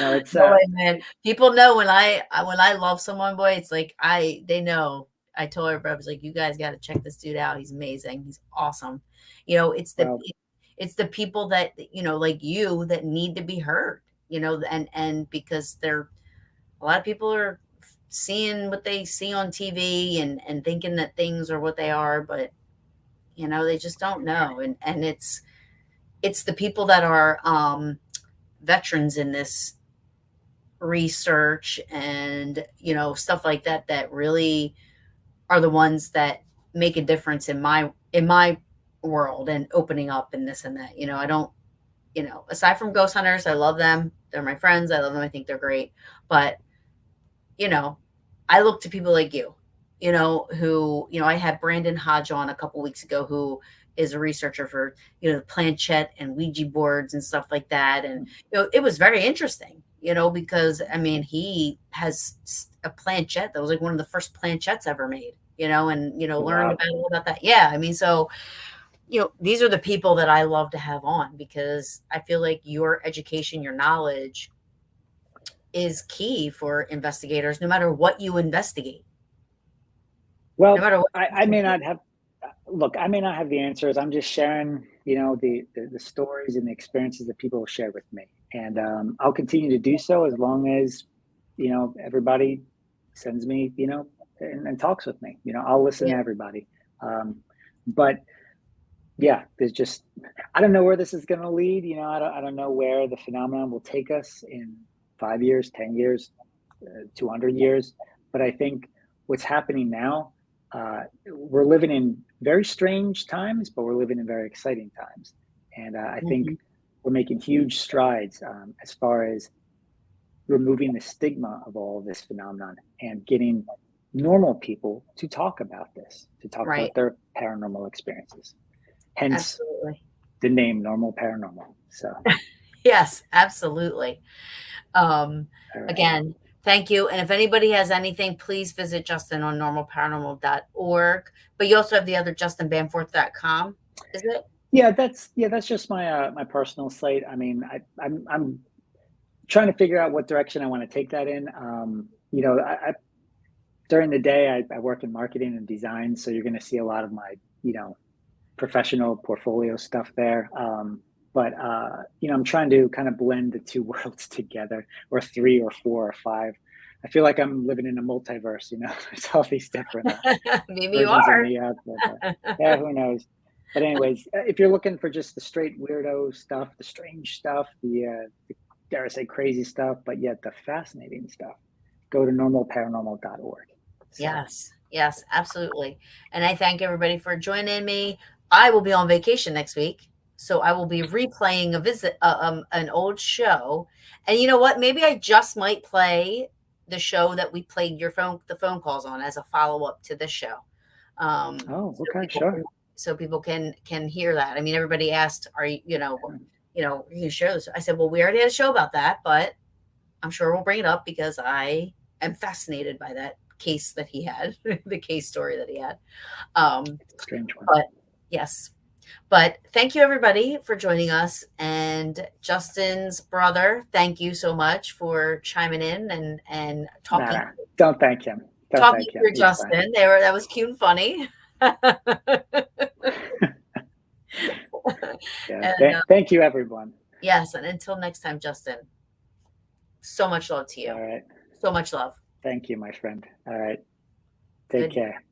no, it's no way, man. People know when I love someone, boy, it's like they know. I told everybody, I was like, you guys got to check this dude out. He's amazing. He's awesome. well, It's the people that, like you, that need to be heard, and because a lot of people are seeing what they see on TV and thinking that things are what they are, but they just don't know. And it's the people that are veterans in this research and stuff like that that really are the ones that make a difference in my world and opening up and this and that. I don't, aside from ghost hunters, I love them. They're my friends. I love them. I think they're great. But you know, I look to people like you, who, I had Brandon Hodge on a couple weeks ago, who is a researcher for, planchette and Ouija boards and stuff like that. And, it was very interesting, because I mean, he has a planchette that was like one of the first planchettes ever made, and, learned wow. about all about that. Yeah. I mean, so, these are the people that I love to have on because I feel like your education, your knowledge is key for investigators, no matter what you investigate, no Well, matter what. I may not have. Look, I may not have the answers. I'm just sharing, the stories and the experiences that people share with me, and I'll continue to do so as long as, everybody sends me, and talks with me. I'll listen Yeah. to everybody. But yeah, there's just I don't know where this is going to lead. I don't know where the phenomenon will take us in 5 years, 10 years, 200 years. But I think what's happening now, we're living in very strange times, but we're living in very exciting times. And I think Mhm. we're making huge strides as far as removing the stigma of all of this phenomenon and getting normal people to talk about this, to talk Right. about their paranormal experiences. Hence Absolutely. the name Normal Paranormal. So, Yes, absolutely. all right. Again, thank you. And if anybody has anything, please visit Justin on normalparanormal.org. But you also have the other justinbamforth.com, is it? Yeah, that's just my my personal site. I mean, I'm trying to figure out what direction I want to take that in. You know, during the day I work in marketing and design, so you're going to see a lot of my, you know, professional portfolio stuff there. But you know, I'm trying to kind of blend the two worlds together, or three, or four, or five. I feel like I'm living in a multiverse. You know, there's all these different Maybe you versions of are. me out there. But yeah, who knows? But anyways, if you're looking for just the straight weirdo stuff, the strange stuff, the dare I say crazy stuff, but yet the fascinating stuff, go to normalparanormal.org. So, Yes, yes, absolutely. And I thank everybody for joining me. I will be on vacation next week, so I will be replaying an old show. And you know what? Maybe I just might play the show that we played the phone calls on as a follow up to this show. oh, So okay, people sure. can, so people can hear that. I mean, everybody asked, "Are you, can you share this?" I said, "Well, we already had a show about that, but I'm sure we'll bring it up because I am fascinated by that case that he had, the case story that he had." It's a strange one. But yes, but thank you everybody for joining us. And Justin's brother, thank you so much for chiming in and Nah, talking nah, don't thank him. Don't talking thank him. through He's fine. Justin. That was cute and funny. Yeah. And Thank you, everyone. yes, and until next time, Justin, so much love to you. All right. So much love. Thank you, my friend. All right. Take Good. care.